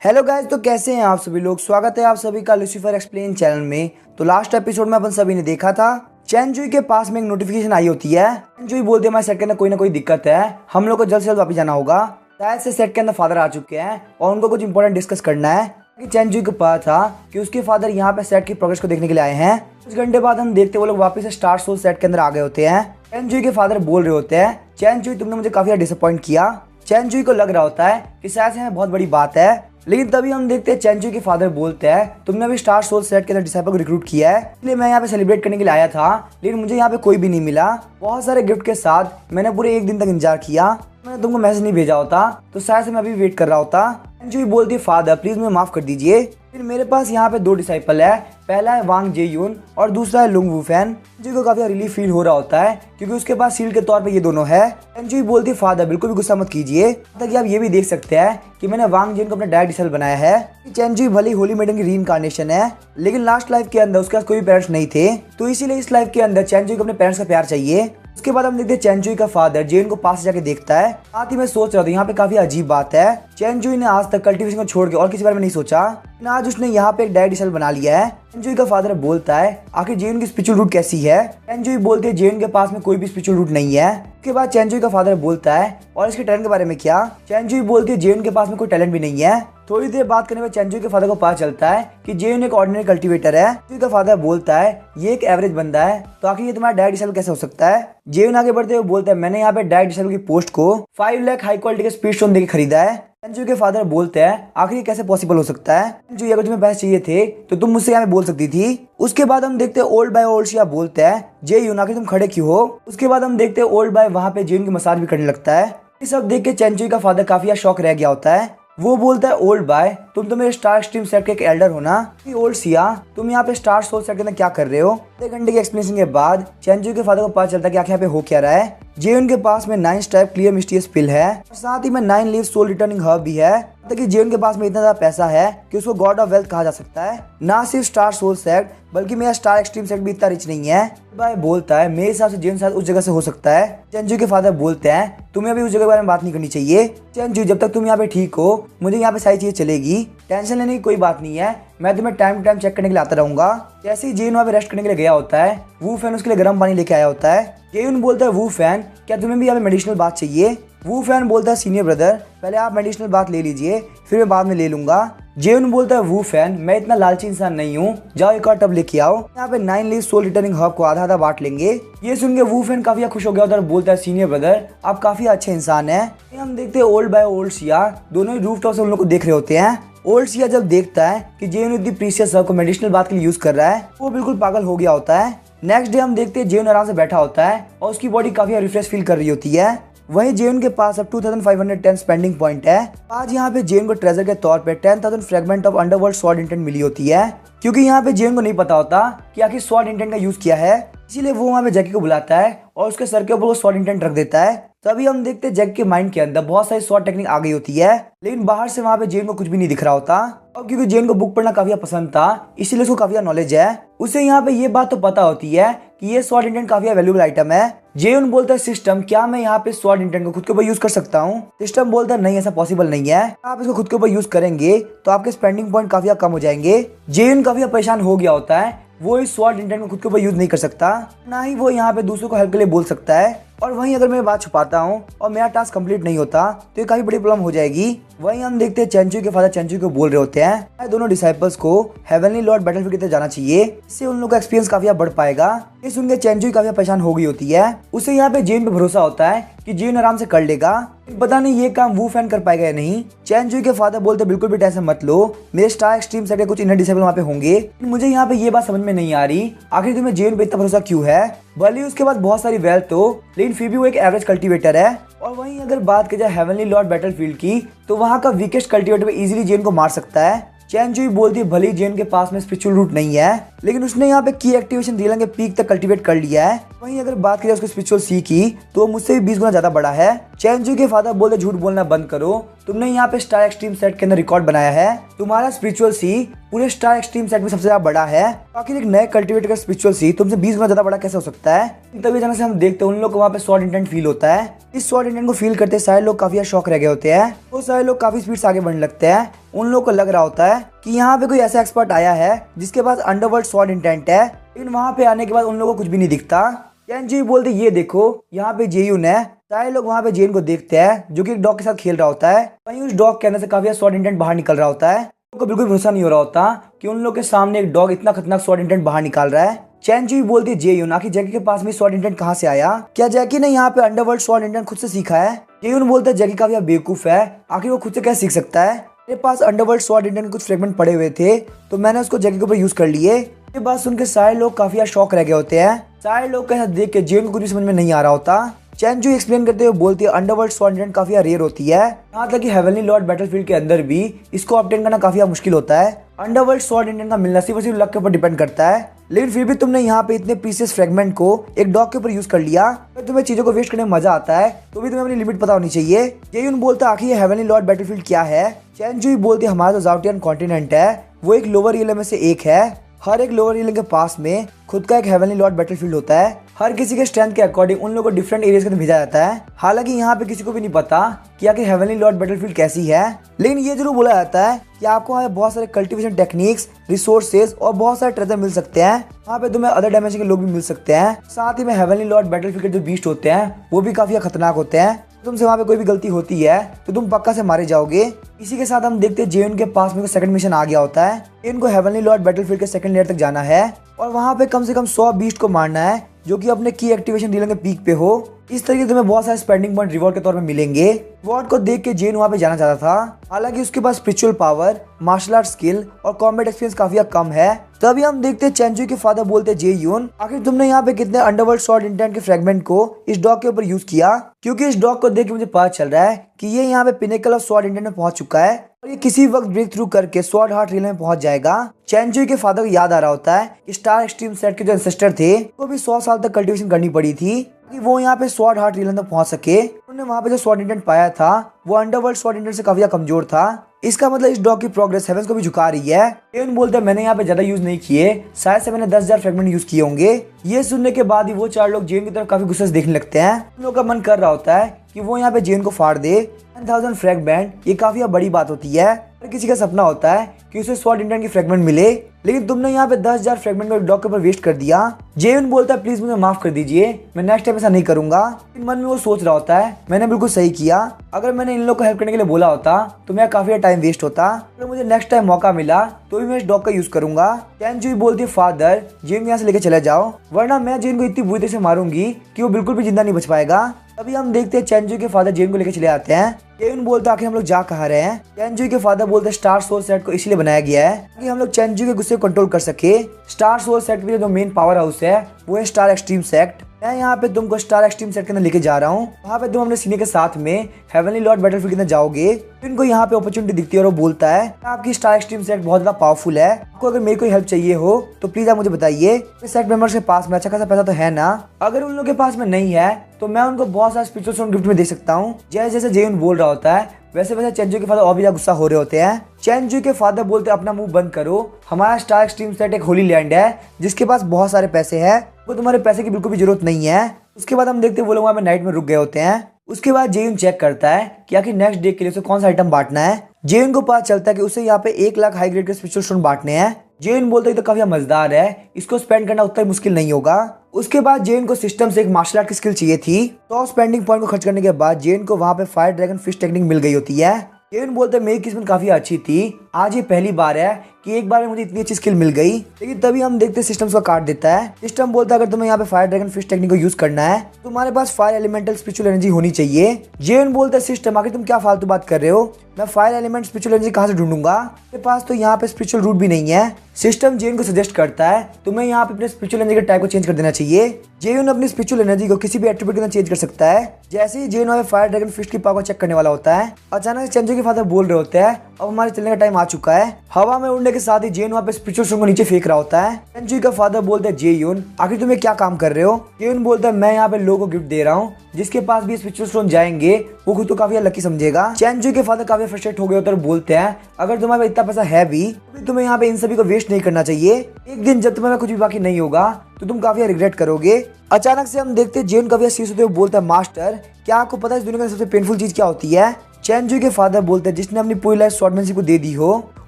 Hello guys, तो कैसे हैं आप सभी लोग। स्वागत है आप सभी का लूसीफर एक्सप्लेन चैनल में। तो लास्ट एपिसोड में अपन सभी ने देखा था चैन जुई के पास में एक नोटिफिकेशन आई होती है। चैन जुई बोलती है हमारे सेट के अंदर कोई ना कोई दिक्कत है, हम लोग को जल्द से जल्द वापस जाना होगा। शायद से सेट के अंदर फादर आ चुके हैं और उनको कुछ इंपॉर्टेंट डिस्कस करना है। चैन जुई को पता था कि उसके फादर यहाँ पे सेट की प्रोग्रेस को देखने के लिए आए हैं। कुछ घंटे बाद हम देखते वो लोग वापस से स्टार सोल सेट के अंदर आ गए होते हैं। चैन जुई के फादर बोल रहे होते हैं, चैन जुई तुमने मुझे काफी डिसअपॉइंट किया। चैन जुई को लग रहा होता है कि शायद से बहुत बड़ी बात है, लेकिन तभी हम देखते हैं चैन जुई के फादर बोलते हैं तुमने अभी स्टार सोल सेट के अंदर डिसाइपल को रिक्रूट किया है, इसलिए मैं यहाँ पे सेलिब्रेट करने के लिए आया था, लेकिन मुझे यहाँ पे कोई भी नहीं मिला। बहुत सारे गिफ्ट के साथ मैंने पूरे एक दिन तक इंतजार किया। मैंने तुमको मैसेज नहीं भेजा होता तो शायद से मैं अभी वेट कर रहा होता। चैन जुई बोलती है फादर प्लीज मुझे माफ कर दीजिए। फिर मेरे पास यहाँ पे दो डिसाइपल है, पहला है वांग जेयून और दूसरा है लुंग वूफेन। जी को काफी रिलीफ फील हो रहा होता है क्योंकि उसके पास सील के तौर पे ये दोनों है। चैन जुई बोलती है फादर बिल्कुल भी गुस्सा मत कीजिए, ताकि आप ये भी देख सकते हैं कि मैंने वांग जेन को अपना डायरेक्ट डिसाइपल बनाया है। चैन जुई भले होली मेडन की रीइंकार्नेशन है, लेकिन लास्ट लाइफ के अंदर उसके पास कोई पेरेंट्स नहीं थे, तो इसीलिए इस लाइफ के अंदर चैन जुई को अपने पेरेंट्स का प्यार चाहिए। उसके बाद हम देखते हैं चैन जुई का फादर जेन को पास जाके देखता है। साथ ही मैं सोच रहा था यहाँ पे काफी अजीब बात है, चैन जुई ने आज तक कल्टीवेशन को छोड़ के और किसी बारे में नहीं सोचा, आज उसने यहाँ पे एक डायरेक्ट डिसाइपल बना लिया है। चैन जुई का फादर बोलता है आखिर जेन की स्पिरिचुअल रूट कैसी है। चैन जुई बोलती है जेन के पास में कोई भी स्पिरिचुअल रूट नहीं है। उसके बाद चैन जुई का फादर बोलता है और इसके टैलेंट के बारे में क्या। चैन जुई बोलती है जेन के पास में कोई टैलेंट भी नहीं है। थोड़ी देर बात करने में चैन जुई के फादर को पता चलता है कि जेन एक ऑर्डिनरी कल्टीवेटर है। जुई का फादर बोलता है ये एक एवरेज बंदा है, तो आखिर ये तुम्हारा डायरेक्ट डिसाइपल कैसे हो सकता है। जेन आगे बढ़ते हुए बोलता है मैंने यहाँ पे डायरेक्ट डिसाइपल की पोस्ट को 5 लाख हाई क्वालिटी के स्पीड स्टोन देके खरीदा है। चैन जुई के फादर बोलते हैं आखिर ये कैसे पॉसिबल हो सकता है। चैन जुई अगर तुम्हें पैसे चाहिए थे तो तुम मुझसे यहाँ पे बोल सकती थी। उसके बाद हम देखते हैं ओल्ड बाय ओल्ड शिया बोलते हैं जे यून आखिर तुम खड़े क्यों हो। उसके बाद हम देखते हैं ओल्ड बाय वहाँ पे जेन की मसाज भी करने लगता है। ये सब देख के चैन जुई का फादर काफी शॉक रह गया होता है। वो बोलता है ओल्ड बाय तुम तो मेरे स्टार स्ट्रीम सेट के एक एल्डर हो ना। ओल्ड सिया तुम यहाँ पे स्टार सोल सेट के अंदर क्या कर रहे हो। 1 घंटे के एक्सप्लेनेशन के बाद चैन जुई के फादर को पता चलता है कि आखिर यहाँ पे हो क्या रहा है। जेन के पास में 9 स्टाइप क्लियर मिस्टीरियस पिल है, साथ ही में 9 लीव सोल रिटर्निंग हर्ब भी है, ताकि जेन के पास में इतना ज्यादा पैसा है कि उसको गॉड ऑफ वेल्थ कहा जा सकता है। ना सिर्फ स्टार सोल सेट बल्कि मेरा स्टार एक्सट्रीम सेट भी इतना रिच नहीं है। भाई बोलता है मेरे हिसाब से जेन शायद उस जगह से हो सकता है। चैन जुई के फादर बोलते हैं तुम्हें अभी उस जगह के बारे में बात नहीं करनी चाहिए। चैन जुई जब तक तुम यहाँ पे ठीक हो मुझे यहाँ पे सारी चीजें चलेगी, टेंशन लेने की कोई बात नहीं है, मैं तुम्हें टाइम टू टाइम चेक करने के लिए आता रहूंगा। जैसे ही जेन वहाँ पे रेस्ट करने के लिए गया होता है वो फैन उसके लिए गर्म पानी लेके आया होता है। जेन बोलता है वो फैन क्या तुम्हें भी यहाँ पे मेडिसिनल बात चाहिए। वो फैन बोलता है सीनियर ब्रदर पहले आप मेडिसिनल बात ले लीजिए फिर मैं बाद में ले लूंगा। जेन बोलता है वो फैन मैं इतना लालची इंसान नहीं हूँ, जाओ एक और टब लेके आओ, यहाँ पे 9 लीव सोल रिटर्निंग हर्ब को आधा आधा बांट लेंगे। ये सुन के वो फैन काफी खुश हो गया और बोलता है सीनियर ब्रदर आप काफी अच्छे इंसान हैं। हम देखते हैं ओल्ड बाय ओल्ड सिया दोनों ही रूफटॉप से उन लोग को देख रहे होते हैं। ओल्ड सिया जब देखता है कि जेन इतनी प्रीशियस हर्ब को मेडिसिनल बात के लिए यूज कर रहा है वो बिल्कुल पागल हो गया होता है। नेक्स्ट डे हम देखते हैं जेन आराम से बैठा होता है और उसकी बॉडी काफी रिफ्रेश फील कर रही होती है। वहीं जेन के पास अब 2510 स्पेंडिंग पॉइंट है। आज यहाँ पे जेन को ट्रेजर के तौर पे 10,000 fragment of underworld sword intent मिली होती है, क्योंकि यहाँ पे जेन को नहीं पता होता कि आखिर स्वॉर्ड इंटेंट का यूज किया है, इसीलिए वो वहाँ पे जैकी को बुलाता है और उसके सर के ऊपर वो स्वॉर्ड इंटेंट रख देता है। तभी हम देखते हैं जैक के माइंड के अंदर बहुत सारी स्वॉर्ड टेक्निक आ गई होती है, लेकिन बाहर से वहाँ पे जेन को कुछ भी नहीं दिख रहा होता। और क्योंकि जेन को बुक पढ़ना काफी पसंद था इसीलिए उसको काफी नॉलेज है, उसे यहाँ पे ये बात तो पता होती है कि ये स्वॉर्ड इंटेंट काफी वैल्यूएबल आइटम है। जेन बोलता है सिस्टम क्या मैं यहाँ पे स्वॉर्ड इंटेंट को खुद के ऊपर यूज कर सकता हूँ। सिस्टम बोलता है नहीं ऐसा पॉसिबल नहीं है, आप इसको खुद के ऊपर यूज करेंगे तो आपके स्पेंडिंग पॉइंट काफी कम हो जाएंगे। जेन काफी परेशान हो गया होता है, वो इस स्वॉर्ड इंटेंट को खुद के ऊपर यूज नहीं कर सकता, ना ही वो यहाँ पे दूसरों को हेल्प के लिए बोल सकता है। और वहीं अगर मैं बात छुपाता हूँ और मेरा टास्क कंप्लीट नहीं होता तो ये काफी बड़ी प्रॉब्लम हो जाएगी। वहीं हम देखते हैं चैन जुई के फादर चैन जुई को बोल रहे होते हैं दोनों डिसाइपल्स को हेवनली लॉर्ड बैटलफील्ड की तरफ जाना चाहिए, इससे उन लोगों का एक्सपीरियंस काफी बढ़ पाएगा। ये सुन के चैन जुई काफी परेशान हो गई होती है। उसे यहाँ पे जेन पे भरोसा होता है कि जेन आराम से कर लेगा, पता नहीं ये काम वो फैन कर पाएगा या नहीं। चैन जुई के फादर बोलते बिल्कुल भी टेंशन मत लो, मेरे स्टार एक्सट्रीम सेट के कुछ इनर डिसाइपल वहाँ पे होंगे। मुझे यहाँ पे ये बात समझ में नहीं आ रही आखिर तुम्हें जेन पे इतना भरोसा क्यों है। भले उसके पास बहुत सारी वेल्थ हो लेकिन फिर भी वो एक एवरेज कल्टीवेटर है। और वहीं अगर बात की जाए हेवनली लॉर्ड बैटलफील्ड की तो वहाँ का वीकेस्ट कल्टीवेटर इजीली जेन को मार सकता है। चैन जुई बोलती है भले जेन के पास में स्पिरिचुअल रूट नहीं है लेकिन उसने यहाँ पे की एक्टिवेशन रियलन के पीक तक कल्टीवेट कर लिया है। वहीं अगर बात करें उसके स्पिरिचुअल सी की, तो वो मुझसे भी 20 गुना ज्यादा बड़ा है। चैनजुई के फादर बोलते झूठ बोलना बंद करो, तुमने यहाँ पे स्टार एक्सट्रीम सेट के अंदर रिकॉर्ड बनाया है, तुम्हारा स्पिरिचुअल सी पूरे स्टार एक्सट्रीम सेट में सबसे ज्यादा बड़ा है। आखिर एक नए कल्टीवेटर का स्पिरिचुअल सी तुमसे 20 गुना ज्यादा बड़ा कैसे हो सकता है। तभी अचानक से हम देखते हैं उन लोग को वहाँ पे स्वॉर्ड इंटेंट फील होता है। इस स्वॉर्ड इंटेंट को फील करते सारे लोग काफी शॉक रह गए होते हैं। वो सारे लोग काफी स्पीड से आगे बढ़ने लगते हैं। उन लोगों को लग रहा होता है कि यहाँ पे कोई ऐसा एक्सपर्ट आया है जिसके पास अंडरवर्ल्ड स्वॉर्ड इंटेंट है, लेकिन वहाँ पे आने के बाद उन लोगों को कुछ भी नहीं दिखता। चैनजुई बोलते ये देखो यहाँ पे जेयून है। सारे लोग वहाँ पे जेन को देखते हैं जो कि एक डॉग के साथ खेल रहा होता है। वहीं उस डॉग के अंदर से काफी स्वॉर्ड इंटेंट बाहर निकल रहा होता है। उनको बिल्कुल भरोसा नहीं हो रहा होता कि उन लोग के सामने एक डॉग इतना खतरनाक स्वॉर्ड इंटेंट बाहर निकाल रहा है। चैनजुई बोलती है जेयून आखिर जैकी के पास में स्वॉर्ड इंटेंट कहाँ से आया, क्या जैकी ने यहाँ पे अंडरवर्ल्ड स्वॉर्ड इंटेंट खुद से सीखा है। जेयून बोलता है जैकी काफी बेवकूफ है, आखिर वो खुद से कैसे सीख सकता है। मेरे पास अंडरवर्ल्ड स्वॉर्ड इंटेंट कुछ फ्रेगमेंट पड़े हुए थे तो मैंने उसको जैकी के ऊपर यूज कर लिए। ये बात सुनकर सारे लोग काफी शॉक रह गए होते हैं। सारे लोग का देख के जेयून को कुछ समझ में नहीं आ रहा होता। चैनजुई एक्सप्लेन करते हुए बोलती है अंडरवर्ल्ड स्वॉर्ड इंटेंट काफी रेयर होती है, यहाँ तक कि हेवनली लॉर्ड बैटलफील्ड के अंदर भी इसको ऑब्टेन करना काफी मुश्किल होता है। अंडरवर्ल्ड स्वॉर्ड इंटेंट का मिलना सिर्फ लक के ऊपर डिपेंड करता है, लेकिन फिर भी तुमने यहाँ पे इतने प्रीशियस फ्रेगमेंट को एक डॉग के ऊपर यूज कर लिया। अगर तुम्हें चीजों को वेस्ट करने में मजा आता है तो भी तुम्हें अपनी लिमिट पता होनी चाहिए। जेयून बोलता है आखिर ये हेवनली लॉर्ड बैटलफील्ड क्या है। चैनजुई बोलती है हमारा जो जाउटियन कॉन्टिनेंट है वो एक लोअर रियलम में से एक है। हर एक लोअर रियलम के पास में खुद का एक हेवनली लॉर्ड बैटलफील्ड होता है। हर किसी के स्ट्रेंथ के अकॉर्डिंग उन लोगों को डिफरेंट एरियाज के अंदर भेजा जाता है। हालांकि यहाँ पे किसी को भी नहीं पता कि आखिर हेवनली लॉर्ड बैटलफील्ड कैसी है, लेकिन ये जरूर बोला जाता है कि आपको वहाँ बहुत सारे कल्टीवेशन टेक्निक्स, रिसोर्सेज और बहुत सारे ट्रेजर मिल सकते हैं। वहाँ पे तुम्हें अदर डायमेंशन के लोग भी मिल सकते हैं। साथ ही में हेवनली लॉर्ड बैटलफील्ड के जो बीस्ट होते हैं वो भी काफी खतरनाक होते हैं। तुमसे वहाँ पे कोई भी गलती होती है तो तुम पक्का से मारे जाओगे। इसी के साथ हम देखते हैं जेयून के पास में सेकंड मिशन आ गया होता है। इनको हेवनली लॉर्ड बैटलफील्ड के सेकंड लेयर तक जाना है और वहाँ पे कम से कम 100 बीस्ट को मारना है जो कि अपने की एक्टिवेशन रियलन के पीक पे हो। इस तरीके से तुम्हें बहुत सारे स्पेंडिंग पॉइंट रिवॉर्ड के तौर पे मिलेंगे। रिवॉर्ड को देख के जेन वहाँ पे जाना चाहता था, हालांकि उसके पास spiritual power, martial art skill और कॉम्बैट एक्सपीरियंस काफी कम है। तभी हम देखते हैं चैनजुई के फादर बोलते हैं जेयून आखिर तुमने यहाँ पे कितने अंडरवर्ल्ड स्वॉर्ड इंटेंट के फ्रेगमेंट को इस डॉग के ऊपर यूज किया, क्योंकि इस डॉग को देख के मुझे पता चल रहा है कि ये यहाँ पे पिनेकल ऑफ स्वॉर्ड इंटेंट में पहुंच चुका है और ये किसी वक्त ब्रेक थ्रू करके स्वॉर्ड हार्ट रियल में पहुंच जाएगा। चैनजुई के फादर को याद आ रहा होता है कि स्टार एक्सट्रीम सेट के जो एंसेस्टर थे वो भी 100 साल तक कल्टीवेशन करनी पड़ी थी कि वो यहाँ पे स्वॉर्ड हार्ट रियल तक पहुंच सके। उन्होंने वहाँ पे जो स्वॉर्ड इंटेंट पाया था वो अंडरवर्ल्ड स्वॉर्ड इंटेंट से काफी कमजोर था। इसका मतलब इस डॉग की प्रोग्रेस हेवेंस को भी झुका रही है। जेयून बोलते हैं मैंने यहाँ पे ज्यादा यूज नहीं किए, शायद से मैंने 10,000 फ्रेगमेंट यूज किए होंगे। ये सुनने के बाद ही वो चार लोग जेयून की तरफ काफी गुस्से से देखने लगते हैं। उन लोगों का मन कर रहा होता है कि वो यहाँ पे जेयून को फाड़ दे। 10,000 फ्रेगमेंट ये काफी बड़ी बात होती है। हर किसी का सपना होता है कि उसे स्वॉर्ड इंटेंट की फ्रेगमेंट मिले, लेकिन तुमने यहाँ पे 10,000 फ्रेगमेंट को डॉग के ऊपर वेस्ट कर दिया। जेयून बोलता है प्लीज मुझे माफ कर दीजिए, मैं नेक्स्ट टाइम ऐसा नहीं करूंगा। मन में वो सोच रहा होता है मैंने बिल्कुल सही किया, अगर मैंने इन लोगों को हेल्प करने के लिए बोला होता तो मेरा काफी टाइम वेस्ट होता। अगर मुझे नेक्स्ट टाइम मौका मिला तो भी मैं इस डॉग का यूज करूंगा। चैनजुई बोलती है फादर जेयून यहाँ से लेके चले जाओ, वरना मैं जेयून को इतनी बुरी तरह से मारूंगी कि वो बिल्कुल भी जिंदा नहीं बच पाएगा। अभी हम देखते हैं चैनजुई के फादर जेयून को लेकर चले आते हैं। जेयून बोलता है आखिर हम लोग जा कहाँ रहे हैं। चैनजुई के फादर बोलते हैं स्टार सोल सेट को इसलिए बनाया गया है कि हम लोग चैनजुई के गुस्से को कंट्रोल कर सके। स्टार सोल सेट में जो मेन पावर हाउस है वो है स्टार एक्सट्रीम सेट। मैं यहाँ पे तुमको स्टार एक्सट्रीम सेट के अंदर लेके जा रहा हूँ। वहाँ पे तुम अपने सीनियर के साथ में हेवनली लॉर्ड बैटलफील्ड के अंदर जाओगे। इनको यहाँ पे अपॉर्चुनिटी दिखती है और वो बोलता है आपकी स्टार एक्सट्रीम सेट बहुत ज्यादा पावरफुल है, आपको अगर मेरी कोई हेल्प चाहिए हो तो प्लीज आप मुझे बताइए। सेट मेंबर्स के पास में अच्छा खासा पैसा तो है ना, अगर उन लोगों के पास में नहीं है तो मैं उनको बहुत सारा स्पिरिचुअल स्टोन गिफ्ट में दे सकता हूँ। जैसे जैसे जेयून बोल रहा होता है वैसे वैसे चैनजुई के फादर और भी ज्यादा गुस्सा हो रहे होते हैं। चैनजुई के फादर बोलते अपना मुंह बंद करो, हमारा स्टार एक्सट्रीम सेट एक होली लैंड है जिसके पास बहुत सारे पैसे हैं, वो तुम्हारे पैसे की बिल्कुल भी जरूरत नहीं है। उसके बाद हम देखते हैं वो लोग वहाँ पे नाइट में रुक गए होते हैं। उसके बाद जेयून चेक करता है कि आखिर नेक्स्ट डे के लिए उसे कौन सा आइटम बांटना है। जेयून को पता चलता है कि उसे यहाँ पे 1 लाख हाई ग्रेड के स्पिरिचुअल स्टोन बांटने हैं। जेयून बोलता है तो काफी मजेदार है, इसको स्पेंड करना उतना मुश्किल नहीं होगा। उसके बाद जेयून को सिस्टम से एक मार्शल आर्ट की स्किल चाहिए थी, तो स्पेंडिंग पॉइंट को खर्च करने के बाद जेयून को वहाँ पे फायर ड्रैगन फिश टेक्निक मिल गई होती है। जेयून बोलते मेरी किस्मत काफी अच्छी थी, आज ये पहली बार है कि एक बार में मुझे इतनी अच्छी स्किल मिल गई। लेकिन तभी हम देखते सिस्टम को काट देता है। सिस्टम बोलता है अगर तुम्हें यहाँ पे फायर ड्रैगन फिश टेक्निक को यूज करना है तुम्हारे पास फायर एलिमेंटल स्पिरिचुअल एनर्जी होनी चाहिए। जेयून बोलता है सिस्टम आखिर तुम क्या फालतू बात कर रहे हो, मैं फायर एलिमेंट स्पिरिचुअल एनर्जी कहाँ से ढूंढूंगा, मेरे पास तो यहाँ पे स्पिरिचुअल रूट भी नहीं है। सिस्टम जेयून को सजेस्ट करता है तुम्हें यहाँ पे अपने स्पिरिचुअल एनर्जी के टाइप को चेंज कर देना चाहिए। जेयून अपनी स्पिरिचुअल एनर्जी को किसी भी एट्रीब्यूट के अंदर चेंज कर सकता है। जैसे ही जेयून फायर ड्रैगन फिश की पावर चेक करने वाला होता है, अचानक चैनजुई के फादर बोल रहे होते हैं अब हमारे चलने का टाइम आ चुका है। हवा में उड़ने के साथ ही जेन वहाँ पे स्पिरिचुअल स्टोन को नीचे फेंक रहा होता है। चेंजुई का फादर बोलता है जेयुन आखिर तुम्हें क्या काम कर रहे हो। जेयुन बोलता है मैं यहाँ पे लोगों को गिफ्ट दे रहा हूँ, जिसके पास भी स्पिरिचुअल स्टोन जाएंगे वो खुद तो काफी लकी समझेगा। चेंजुई के फादर काफी फ्रस्ट्रेट हो गए होते और बोलते हैं अगर तुम्हारे पास इतना पैसा है भी तो तुम्हें यहाँ पे इन सभी को वेस्ट नहीं करना चाहिए। एक दिन जब तुम्हारा कुछ भी बाकी नहीं होगा तो तुम काफी रिग्रेट करोगे। अचानक से हम देखते हैं जेन काफी सीरियस होते हुए बोलता है मास्टर क्या आपको पता है इस दुनिया की सबसे पेनफुल चीज क्या होती है। चेंजुई के फादर बोलते हैं जिसने अपनी पूरी लाइफ स्वॉर्डमैनशिप को दे दी हो